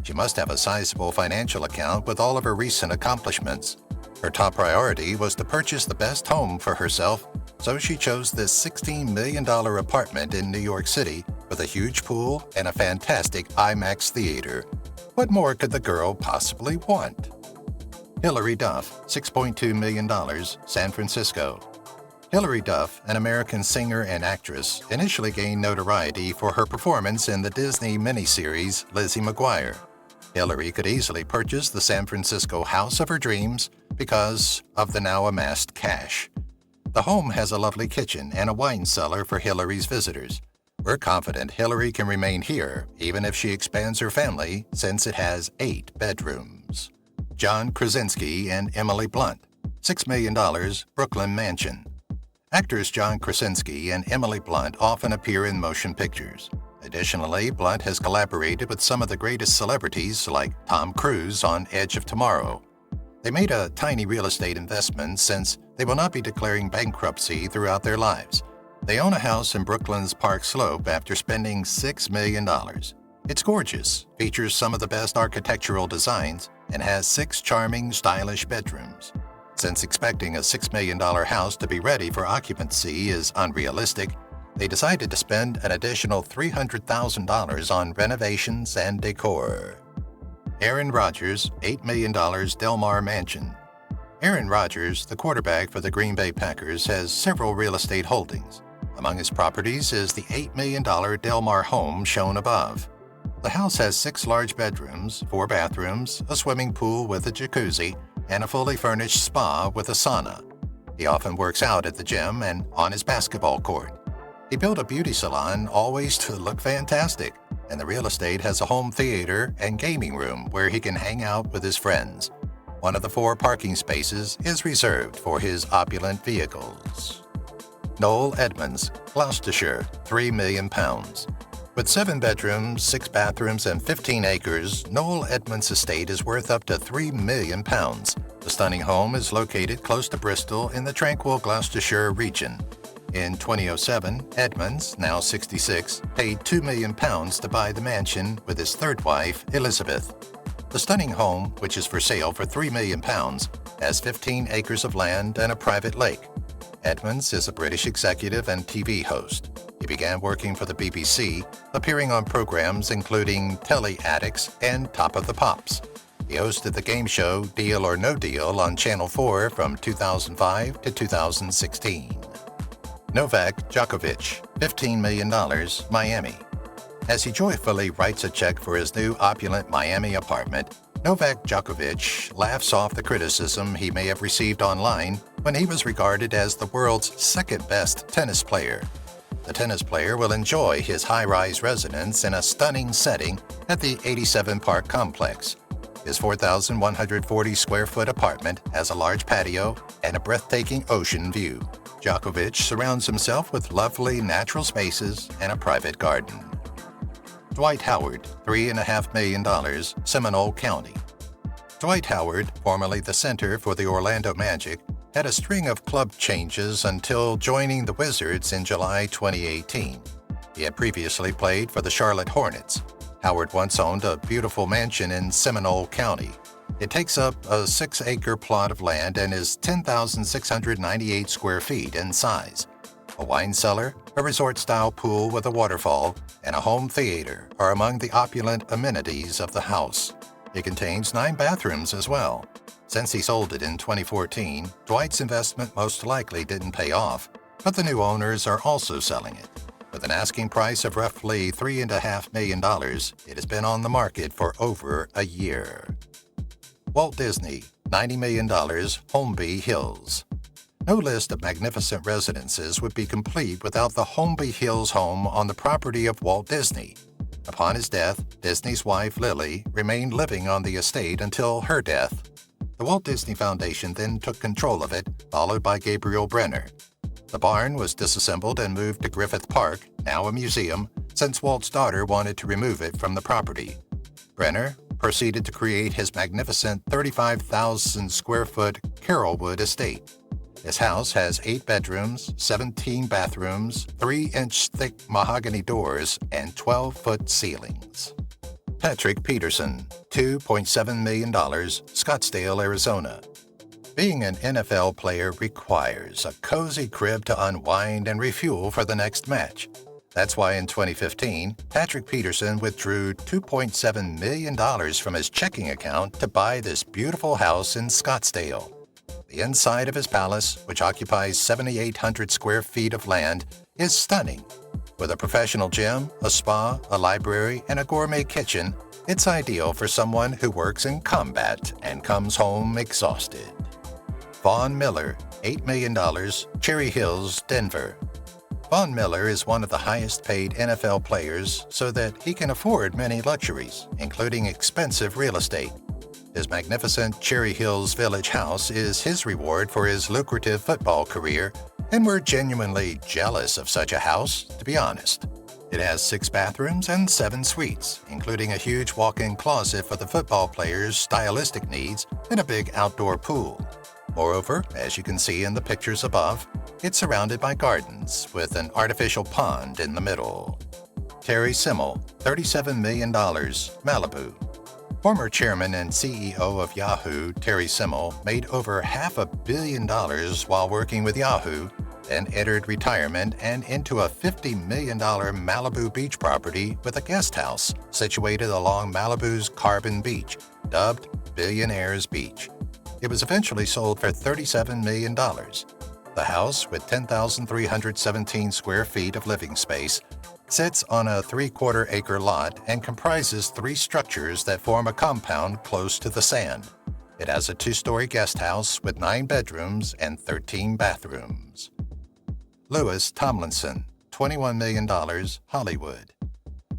She must have a sizable financial account with all of her recent accomplishments. Her top priority was to purchase the best home for herself, so she chose this $16 million apartment in New York City with a huge pool and a fantastic IMAX theater. What more could the girl possibly want? Hilary Duff, $6.2 million, San Francisco. Hilary Duff, an American singer and actress, initially gained notoriety for her performance in the Disney miniseries Lizzie McGuire. Hilary could easily purchase the San Francisco house of her dreams because of the now amassed cash. The home has a lovely kitchen and a wine cellar for Hilary's visitors. We're confident Hilary can remain here even if she expands her family, since it has 8 bedrooms. John Krasinski and Emily Blunt, $6 million, Brooklyn mansion. Actors John Krasinski and Emily Blunt often appear in motion pictures. Additionally, Blunt has collaborated with some of the greatest celebrities like Tom Cruise on Edge of Tomorrow. They made a tiny real estate investment since they will not be declaring bankruptcy throughout their lives. They own a house in Brooklyn's Park Slope after spending $6 million. It's gorgeous, features some of the best architectural designs, and has 6 charming, stylish bedrooms. Since expecting a $6 million house to be ready for occupancy is unrealistic, they decided to spend an additional $300,000 on renovations and decor. Aaron Rodgers, $8 million Del Mar mansion. Aaron Rodgers, the quarterback for the Green Bay Packers, has several real estate holdings. Among his properties is the $8 million Del Mar home shown above. The house has 6 large bedrooms, 4 bathrooms, a swimming pool with a jacuzzi, and a fully furnished spa with a sauna. He often works out at the gym and on his basketball court. He built a beauty salon always to look fantastic, and the real estate has a home theater and gaming room where he can hang out with his friends. One of the 4 parking spaces is reserved for his opulent vehicles. Noel Edmonds, Gloucestershire, £3 million. With 7 bedrooms, 6 bathrooms, and 15 acres, Noel Edmonds' estate is worth up to £3 million. The stunning home is located close to Bristol in the tranquil Gloucestershire region. In 2007, Edmonds, now 66, paid £2 million to buy the mansion with his 3rd wife, Elizabeth. The stunning home, which is for sale for £3 million, has 15 acres of land and a private lake. Edmonds is a British executive and TV host. He began working for the BBC, appearing on programs including Telly Addicts and Top of the Pops. He hosted the game show Deal or No Deal on Channel 4 from 2005 to 2016. Novak Djokovic, $15 million, Miami. As he joyfully writes a check for his new opulent Miami apartment, Novak Djokovic laughs off the criticism he may have received online when he was regarded as the world's 2nd-best tennis player. The tennis player will enjoy his high-rise residence in a stunning setting at the 87 Park Complex. His 4,140-square-foot apartment has a large patio and a breathtaking ocean view. Djokovic surrounds himself with lovely natural spaces and a private garden. Dwight Howard, $3.5 million, Seminole County. Dwight Howard, formerly the center for the Orlando Magic, had a string of club changes until joining the Wizards in July 2018. He had previously played for the Charlotte Hornets. Howard once owned a beautiful mansion in Seminole County. It takes up a 6-acre plot of land and is 10,698 square feet in size. A wine cellar, a resort-style pool with a waterfall, and a home theater are among the opulent amenities of the house. It contains 9 bathrooms as well. Since he sold it in 2014, Dwight's investment most likely didn't pay off, but the new owners are also selling it. With an asking price of roughly $3.5 million, it has been on the market for over a year. Walt Disney, $90 million, Holmby Hills. No list of magnificent residences would be complete without the Holmby Hills home on the property of Walt Disney. Upon his death, Disney's wife, Lily, remained living on the estate until her death. The Walt Disney Foundation then took control of it, followed by Gabriel Brenner. The barn was disassembled and moved to Griffith Park, now a museum, since Walt's daughter wanted to remove it from the property. Brenner proceeded to create his magnificent 35,000-square-foot Carrollwood estate. His house has 8 bedrooms, 17 bathrooms, 3-inch-thick mahogany doors, and 12-foot ceilings. Patrick Peterson, $2.7 million, Scottsdale, Arizona. Being an NFL player requires a cozy crib to unwind and refuel for the next match. That's why in 2015, Patrick Peterson withdrew $2.7 million from his checking account to buy this beautiful house in Scottsdale. The inside of his palace, which occupies 7,800 square feet of land, is stunning. With a professional gym, a spa, a library, and a gourmet kitchen, it's ideal for someone who works in combat and comes home exhausted. Von Miller, $8 million, Cherry Hills, Denver. Von Miller is one of the highest-paid NFL players so that he can afford many luxuries, including expensive real estate. His magnificent Cherry Hills Village house is his reward for his lucrative football career, and we're genuinely jealous of such a house, to be honest. It has 6 bathrooms and 7 suites, including a huge walk-in closet for the football players' stylistic needs and a big outdoor pool. Moreover, as you can see in the pictures above, it's surrounded by gardens with an artificial pond in the middle. Terry Simmel, $37 million, Malibu. Former chairman and CEO of Yahoo, Terry Simmel, made over $500 million while working with Yahoo, then entered retirement and into a $50 million Malibu beach property with a guest house situated along Malibu's Carbon Beach, dubbed Billionaire's Beach. It was eventually sold for $37 million. The house, with 10,317 square feet of living space, sits on a 3/4-acre lot and comprises 3 structures that form a compound close to the sand. It has a 2-story guest house with 9 bedrooms and 13 bathrooms. Louis Tomlinson, $21 million, Hollywood.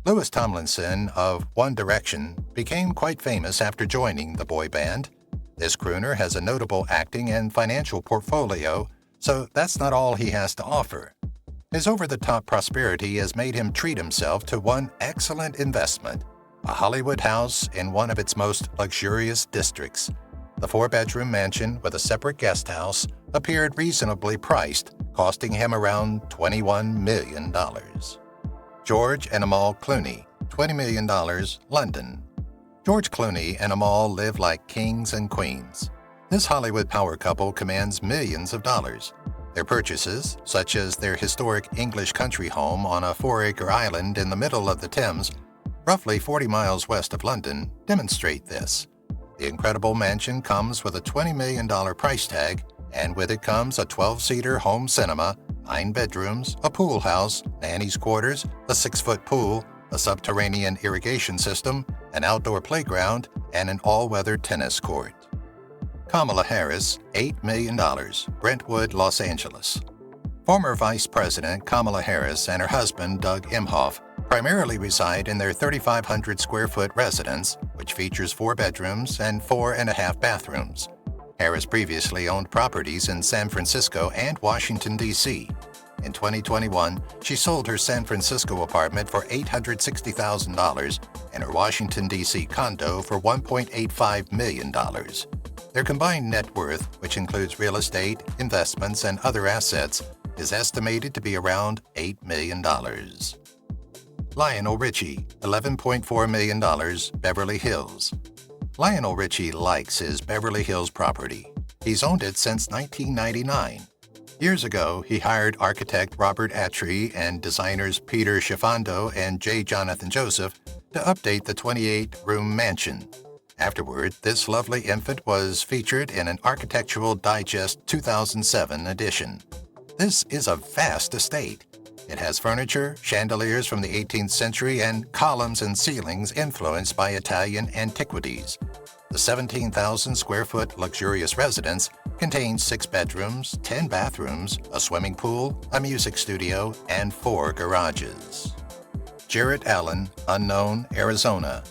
Louis Tomlinson of One Direction became quite famous after joining the boy band. This crooner has a notable acting and financial portfolio, so that's not all he has to offer. His over-the-top prosperity has made him treat himself to one excellent investment, a Hollywood house in one of its most luxurious districts. The 4-bedroom mansion with a separate guest house appeared reasonably priced, costing him around $21 million. George and Amal Clooney, $20 million, London. George Clooney and Amal live like kings and queens. This Hollywood power couple commands millions of dollars. Their purchases, such as their historic English country home on a 4-acre island in the middle of the Thames, roughly 40 miles west of London, demonstrate this. The incredible mansion comes with a $20 million price tag, and with it comes a 12-seater home cinema, 9 bedrooms, a pool house, nanny's quarters, a 6-foot pool, a subterranean irrigation system, an outdoor playground, and an all-weather tennis court. Kamala Harris, $8 million, Brentwood, Los Angeles. Former Vice President Kamala Harris and her husband Doug Emhoff primarily reside in their 3,500-square-foot residence, which features 4 bedrooms and 4.5 bathrooms. Harris previously owned properties in San Francisco and Washington, D.C. In 2021, she sold her San Francisco apartment for $860,000 and her Washington, D.C. condo for $1.85 million. Their combined net worth, which includes real estate, investments, and other assets, is estimated to be around $8 million. Lionel Richie, $11.4 million, Beverly Hills. Lionel Richie likes his Beverly Hills property. He's owned it since 1999. Years ago, he hired architect Robert Attree and designers Peter Schifando and J. Jonathan Joseph to update the 28-room mansion. Afterward, this lovely infant was featured in an Architectural Digest 2007 edition. This is a vast estate. It has furniture, chandeliers from the 18th century, and columns and ceilings influenced by Italian antiquities. The 17,000-square-foot luxurious residence contains 6 bedrooms, 10 bathrooms, a swimming pool, a music studio, and 4 garages. Jarrett Allen, unknown, Arizona.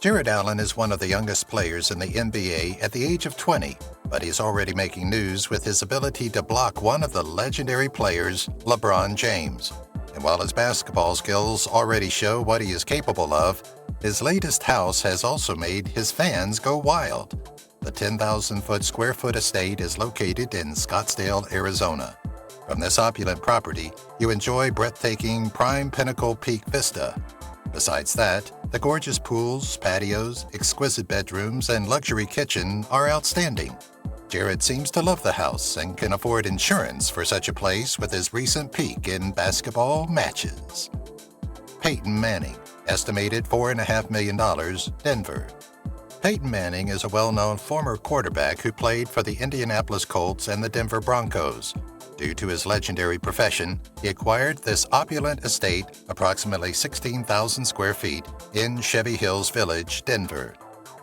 Jarrett Allen is one of the youngest players in the NBA at the age of 20, but he's already making news with his ability to block one of the legendary players, LeBron James. And while his basketball skills already show what he is capable of, his latest house has also made his fans go wild. The 10,000-square-foot estate is located in Scottsdale, Arizona. From this opulent property, you enjoy breathtaking prime pinnacle peak vista. Besides that, the gorgeous pools, patios, exquisite bedrooms, and luxury kitchen are outstanding. Jared seems to love the house and can afford insurance for such a place with his recent peak in basketball matches. Peyton Manning, estimated $4.5 million, Denver. Peyton Manning is a well-known former quarterback who played for the Indianapolis Colts and the Denver Broncos. Due to his legendary profession, he acquired this opulent estate, approximately 16,000 square feet, in Chevy Hills Village, Denver.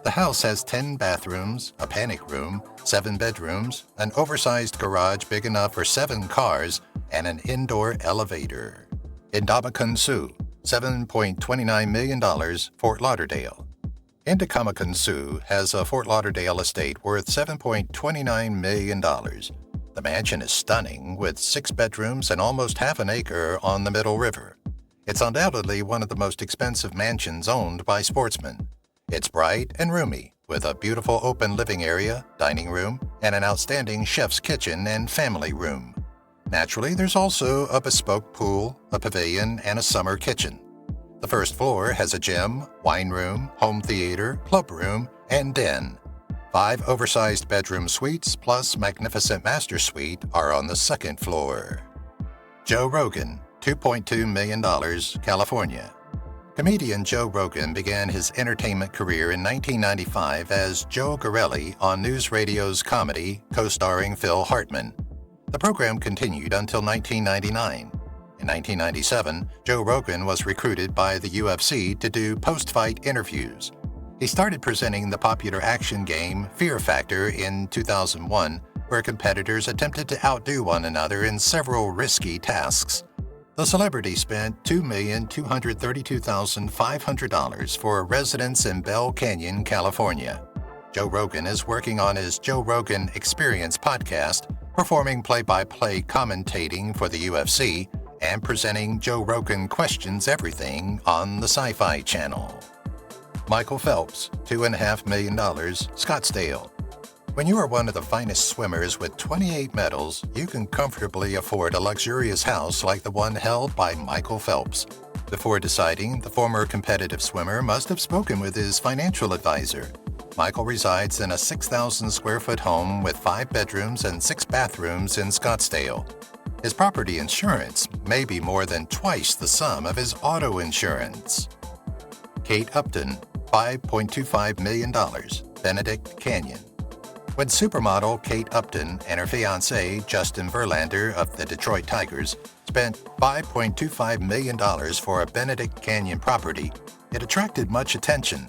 The house has 10 bathrooms, a panic room, 7 bedrooms, an oversized garage big enough for 7 cars, and an indoor elevator. Indomitian Sioux, $7.29 million, Fort Lauderdale. Indomitian Sioux has a Fort Lauderdale estate worth $7.29 million. The mansion is stunning, with 6 bedrooms and almost half an acre on the Middle River. It's undoubtedly one of the most expensive mansions owned by sportsmen. It's bright and roomy, with a beautiful open living area, dining room, and an outstanding chef's kitchen and family room. Naturally, there's also a bespoke pool, a pavilion, and a summer kitchen. The first floor has a gym, wine room, home theater, club room, and den. 5 oversized bedroom suites plus magnificent master suite are on the second floor. Joe Rogan, $2.2 million, California. Comedian Joe Rogan began his entertainment career in 1995 as Joe Garelli on News Radio's comedy, co-starring Phil Hartman. The program continued until 1999. In 1997, Joe Rogan was recruited by the UFC to do post-fight interviews. He started presenting the popular action game Fear Factor in 2001, where competitors attempted to outdo one another in several risky tasks. The celebrity spent $2,232,500 for a residence in Bell Canyon, California. Joe Rogan is working on his Joe Rogan Experience podcast, performing play-by-play commentating for the UFC, and presenting Joe Rogan Questions Everything on the Sci-Fi Channel. Michael Phelps, $2.5 million, Scottsdale. When you are one of the finest swimmers with 28 medals, you can comfortably afford a luxurious house like the one held by Michael Phelps. Before deciding, the former competitive swimmer must have spoken with his financial advisor. Michael resides in a 6,000-square-foot home with 5 bedrooms and 6 bathrooms in Scottsdale. His property insurance may be more than twice the sum of his auto insurance. Kate Upton, $5.25 million, Benedict Canyon. When supermodel Kate Upton and her fiancé, Justin Verlander of the Detroit Tigers, spent $5.25 million for a Benedict Canyon property, it attracted much attention.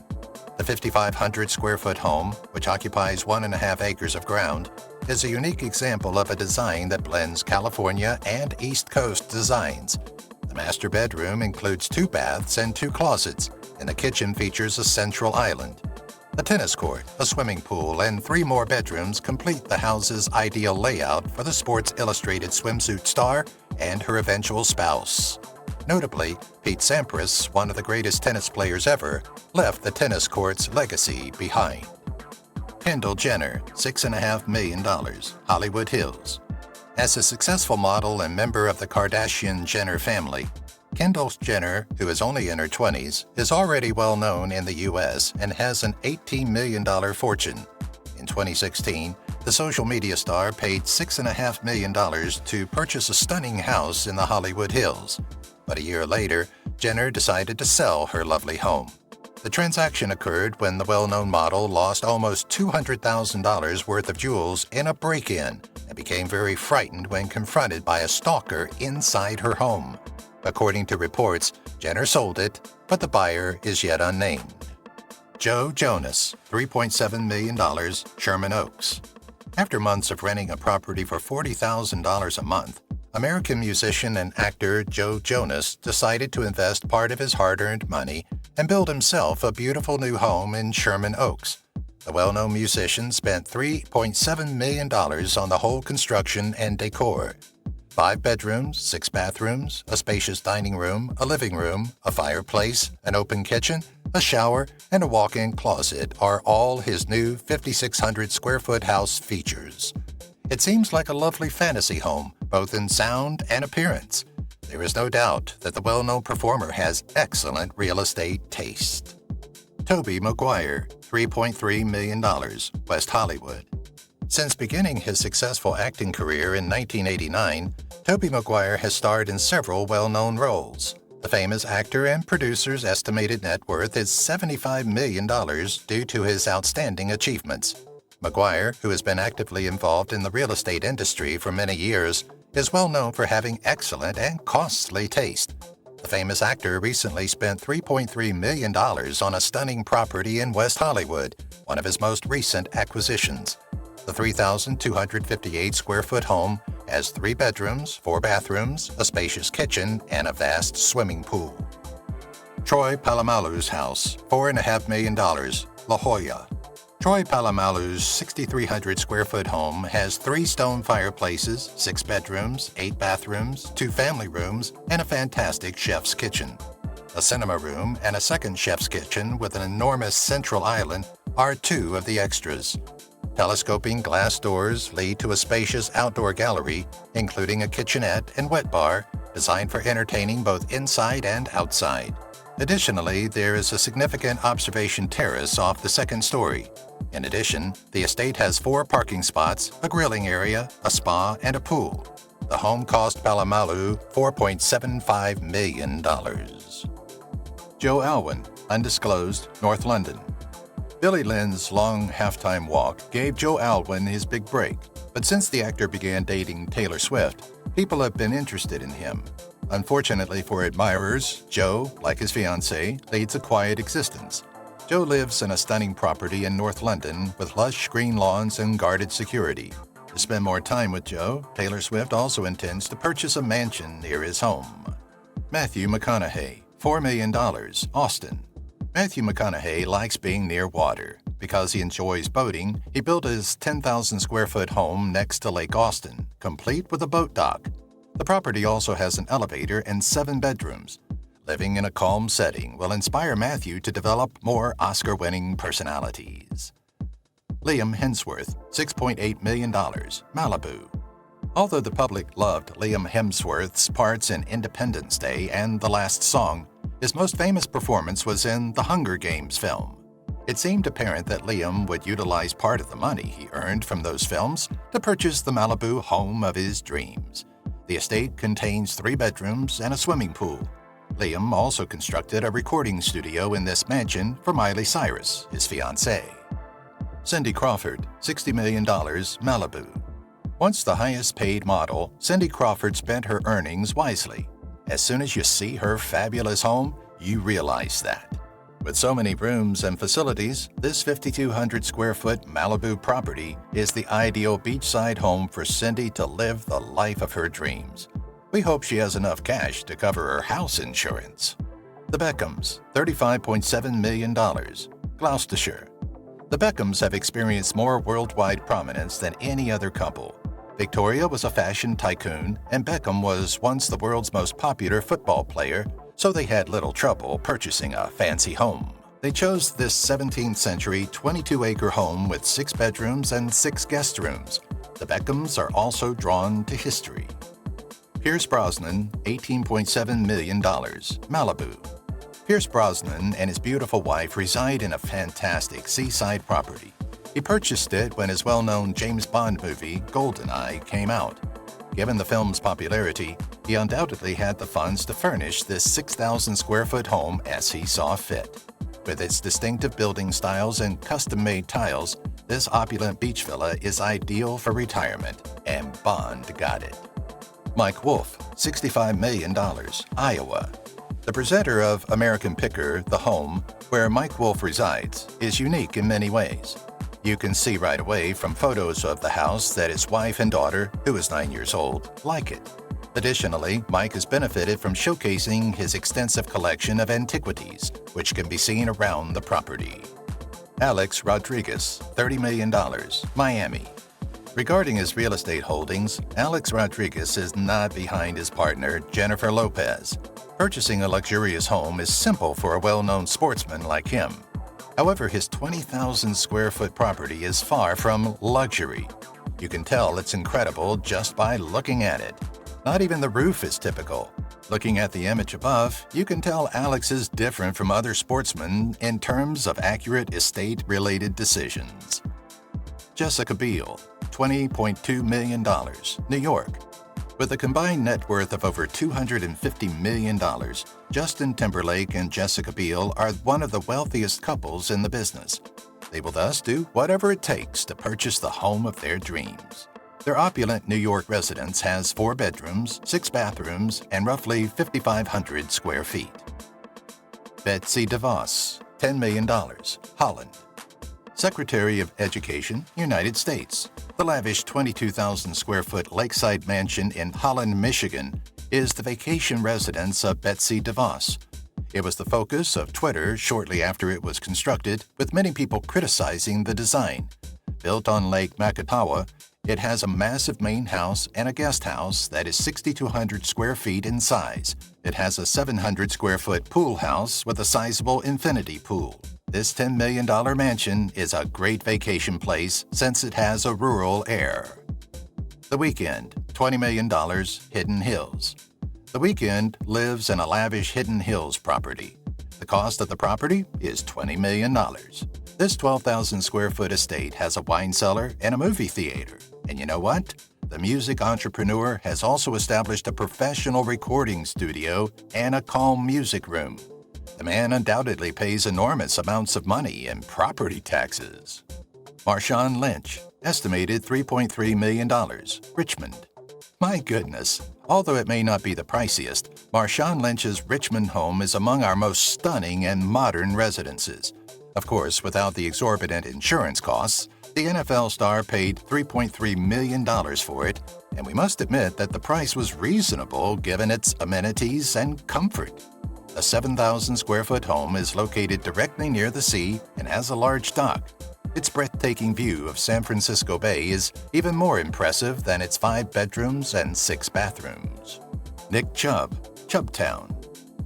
The 5,500-square-foot home, which occupies 1.5 acres of ground, is a unique example of a design that blends California and East Coast designs. The master bedroom includes 2 baths and 2 closets, and the kitchen features a central island. A tennis court, a swimming pool, and 3 more bedrooms complete the house's ideal layout for the Sports Illustrated swimsuit star and her eventual spouse. Notably, Pete Sampras, one of the greatest tennis players ever, left the tennis court's legacy behind. Kendall Jenner, $6.5 million, Hollywood Hills. As a successful model and member of the Kardashian-Jenner family, Kendall Jenner, who is only in her 20s, is already well known in the U.S. and has an $18 million fortune. In 2016, the social media star paid $6.5 million to purchase a stunning house in the Hollywood Hills. But a year later, Jenner decided to sell her lovely home. The transaction occurred when the well-known model lost almost $200,000 worth of jewels in a break-in and became very frightened when confronted by a stalker inside her home. According to reports, Jenner sold it, but the buyer is yet unnamed. Joe Jonas, $3.7 million, Sherman Oaks. After months of renting a property for $40,000 a month, American musician and actor Joe Jonas decided to invest part of his hard-earned money and build himself a beautiful new home in Sherman Oaks. The well-known musician spent $3.7 million on the whole construction and decor. 5 bedrooms, 6 bathrooms, a spacious dining room, a living room, a fireplace, an open kitchen, a shower, and a walk-in closet are all his new 5,600-square-foot house features. It seems like a lovely fantasy home, both in sound and appearance. There is no doubt that the well-known performer has excellent real estate taste. Tobey Maguire, $3.3 million, West Hollywood. Since beginning his successful acting career in 1989, Tobey Maguire has starred in several well-known roles. The famous actor and producer's estimated net worth is $75 million due to his outstanding achievements. Maguire, who has been actively involved in the real estate industry for many years, is well known for having excellent and costly taste. The famous actor recently spent $3.3 million on a stunning property in West Hollywood, one of his most recent acquisitions. The 3,258-square-foot home has 3 bedrooms, 4 bathrooms, a spacious kitchen, and a vast swimming pool. Troy Polamalu's house, $4.5 million, La Jolla. Troy Polamalu's 6,300-square-foot home has 3 stone fireplaces, 6 bedrooms, 8 bathrooms, 2 family rooms, and a fantastic chef's kitchen. A cinema room and a second chef's kitchen with an enormous central island are 2 of the extras. Telescoping glass doors lead to a spacious outdoor gallery, including a kitchenette and wet bar, designed for entertaining both inside and outside. Additionally, there is a significant observation terrace off the second story. In addition, the estate has 4 parking spots, a grilling area, a spa, and a pool. The home cost Polamalu $4.75 million. Joe Alwyn, undisclosed, North London. Billy Lynn's long halftime walk gave Joe Alwyn his big break, but since the actor began dating Taylor Swift, people have been interested in him. Unfortunately for admirers, Joe, like his fiancée, leads a quiet existence. Joe lives in a stunning property in North London with lush green lawns and guarded security. To spend more time with Joe, Taylor Swift also intends to purchase a mansion near his home. Matthew McConaughey, $4 million, Austin. Matthew McConaughey likes being near water. Because he enjoys boating, he built his 10,000-square-foot home next to Lake Austin, complete with a boat dock. The property also has an elevator and 7 bedrooms. Living in a calm setting will inspire Matthew to develop more Oscar-winning personalities. Liam Hemsworth, $6.8 million, Malibu. Although the public loved Liam Hemsworth's parts in Independence Day and The Last Song, his most famous performance was in the Hunger Games film. It seemed apparent that Liam would utilize part of the money he earned from those films to purchase the Malibu home of his dreams. The estate contains 3 bedrooms and a swimming pool. Liam also constructed a recording studio in this mansion for Miley Cyrus, his fiancée. Cindy Crawford, $60 million, Malibu. Once the highest-paid model, Cindy Crawford spent her earnings wisely. As soon as you see her fabulous home, you realize that. With so many rooms and facilities, this 5,200-square-foot Malibu property is the ideal beachside home for Cindy to live the life of her dreams. We hope she has enough cash to cover her house insurance. The Beckhams, $35.7 million, Gloucestershire. The Beckhams have experienced more worldwide prominence than any other couple. Victoria was a fashion tycoon, and Beckham was once the world's most popular football player, so they had little trouble purchasing a fancy home. They chose this 17th century 22-acre home with 6 bedrooms and 6 guest rooms. The Beckhams are also drawn to history. Pierce Brosnan, $18.7 million, Malibu. Pierce Brosnan and his beautiful wife reside in a fantastic seaside property. He purchased it when his well-known James Bond movie, GoldenEye, came out. Given the film's popularity, he undoubtedly had the funds to furnish this 6,000-square-foot home as he saw fit. With its distinctive building styles and custom-made tiles, this opulent beach villa is ideal for retirement, and Bond got it. Mike Wolfe, $65 million, Iowa. The presenter of American Picker, The Home, where Mike Wolfe resides, is unique in many ways. You can see right away from photos of the house that his wife and daughter, who is 9 years old, like it. Additionally, Mike has benefited from showcasing his extensive collection of antiquities, which can be seen around the property. Alex Rodriguez, $30 million, Miami. Regarding his real estate holdings, Alex Rodriguez is not behind his partner, Jennifer Lopez. Purchasing a luxurious home is simple for a well-known sportsman like him. However, his 20,000-square-foot property is far from luxury. You can tell it's incredible just by looking at it. Not even the roof is typical. Looking at the image above, you can tell Alex is different from other sportsmen in terms of accurate estate-related decisions. Jessica Biel, $20.2 million, New York. With a combined net worth of over $250 million, Justin Timberlake and Jessica Biel are one of the wealthiest couples in the business. They will thus do whatever it takes to purchase the home of their dreams. Their opulent New York residence has 4 bedrooms, 6 bathrooms, and roughly 5,500 square feet. Betsy DeVos, $10 million, Holland. Secretary of Education, United States. The lavish 22,000-square-foot lakeside mansion in Holland, Michigan, is the vacation residence of Betsy DeVos. It was the focus of Twitter shortly after it was constructed, with many people criticizing the design. Built on Lake Makatawa, it has a massive main house and a guest house that is 6,200 square feet in size. It has a 700-square-foot pool house with a sizable infinity pool. This $10 million mansion is a great vacation place since it has a rural air. The Weeknd, $20 million, Hidden Hills. The Weeknd lives in a lavish Hidden Hills property. The cost of the property is $20 million. This 12,000-square-foot estate has a wine cellar and a movie theater. And you know what? The music entrepreneur has also established a professional recording studio and a calm music room. The man undoubtedly pays enormous amounts of money in property taxes. Marshawn Lynch, estimated $3.3 million, Richmond. My goodness, although it may not be the priciest, Marshawn Lynch's Richmond home is among our most stunning and modern residences. Of course, without the exorbitant insurance costs, the NFL star paid $3.3 million for it, and we must admit that the price was reasonable given its amenities and comfort. A 7,000-square-foot home is located directly near the sea and has a large dock. Its breathtaking view of San Francisco Bay is even more impressive than its 5 bedrooms and 6 bathrooms. Nick Chubb, Chubbtown.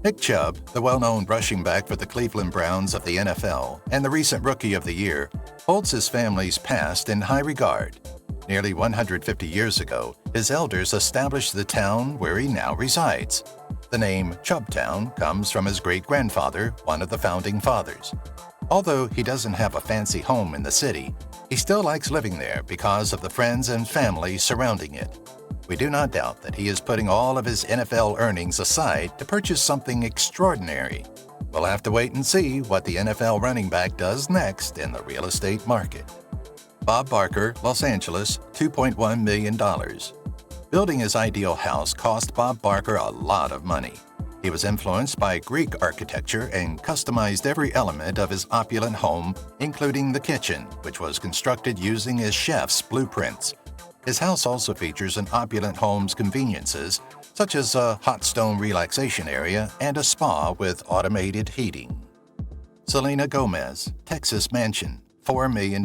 Nick Chubb, the well-known rushing back for the Cleveland Browns of the NFL and the recent Rookie of the Year, holds his family's past in high regard. Nearly 150 years ago, his elders established the town where he now resides. The name Chubbtown comes from his great-grandfather, one of the founding fathers. Although he doesn't have a fancy home in the city, he still likes living there because of the friends and family surrounding it. We do not doubt that he is putting all of his NFL earnings aside to purchase something extraordinary. We'll have to wait and see what the NFL running back does next in the real estate market. Bob Barker, Los Angeles, $2.1 million. Building his ideal house cost Bob Barker a lot of money. He was influenced by Greek architecture and customized every element of his opulent home, including the kitchen, which was constructed using his chef's blueprints. His house also features an opulent home's conveniences, such as a hot stone relaxation area and a spa with automated heating. Selena Gomez, Texas mansion, $4 million.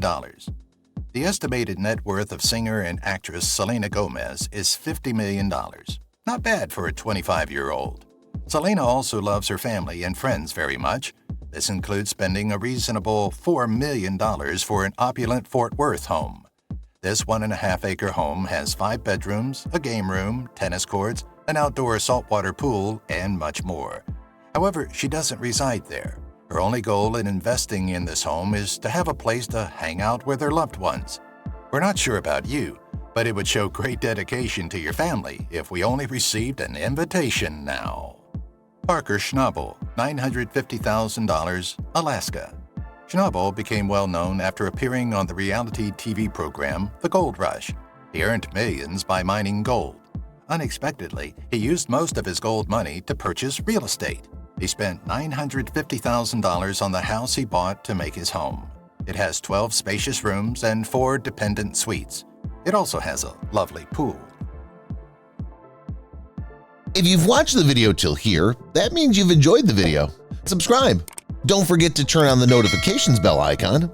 The estimated net worth of singer and actress Selena Gomez is $50 million. Not bad for a 25-year-old. Selena also loves her family and friends very much. This includes spending a reasonable $4 million for an opulent Fort Worth home. This 1.5-acre home has 5 bedrooms, a game room, tennis courts, an outdoor saltwater pool, and much more. However, she doesn't reside there. Her only goal in investing in this home is to have a place to hang out with her loved ones. We're not sure about you, but it would show great dedication to your family if we only received an invitation now. Parker Schnabel, $950,000, Alaska. Schnabel became well known after appearing on the reality TV program The Gold Rush. He earned millions by mining gold. Unexpectedly, he used most of his gold money to purchase real estate. He spent $950,000 on the house he bought to make his home. It has 12 spacious rooms and 4 dependent suites. It also has a lovely pool. If you've watched the video till here, that means you've enjoyed the video. Subscribe. Don't forget to turn on the notifications bell icon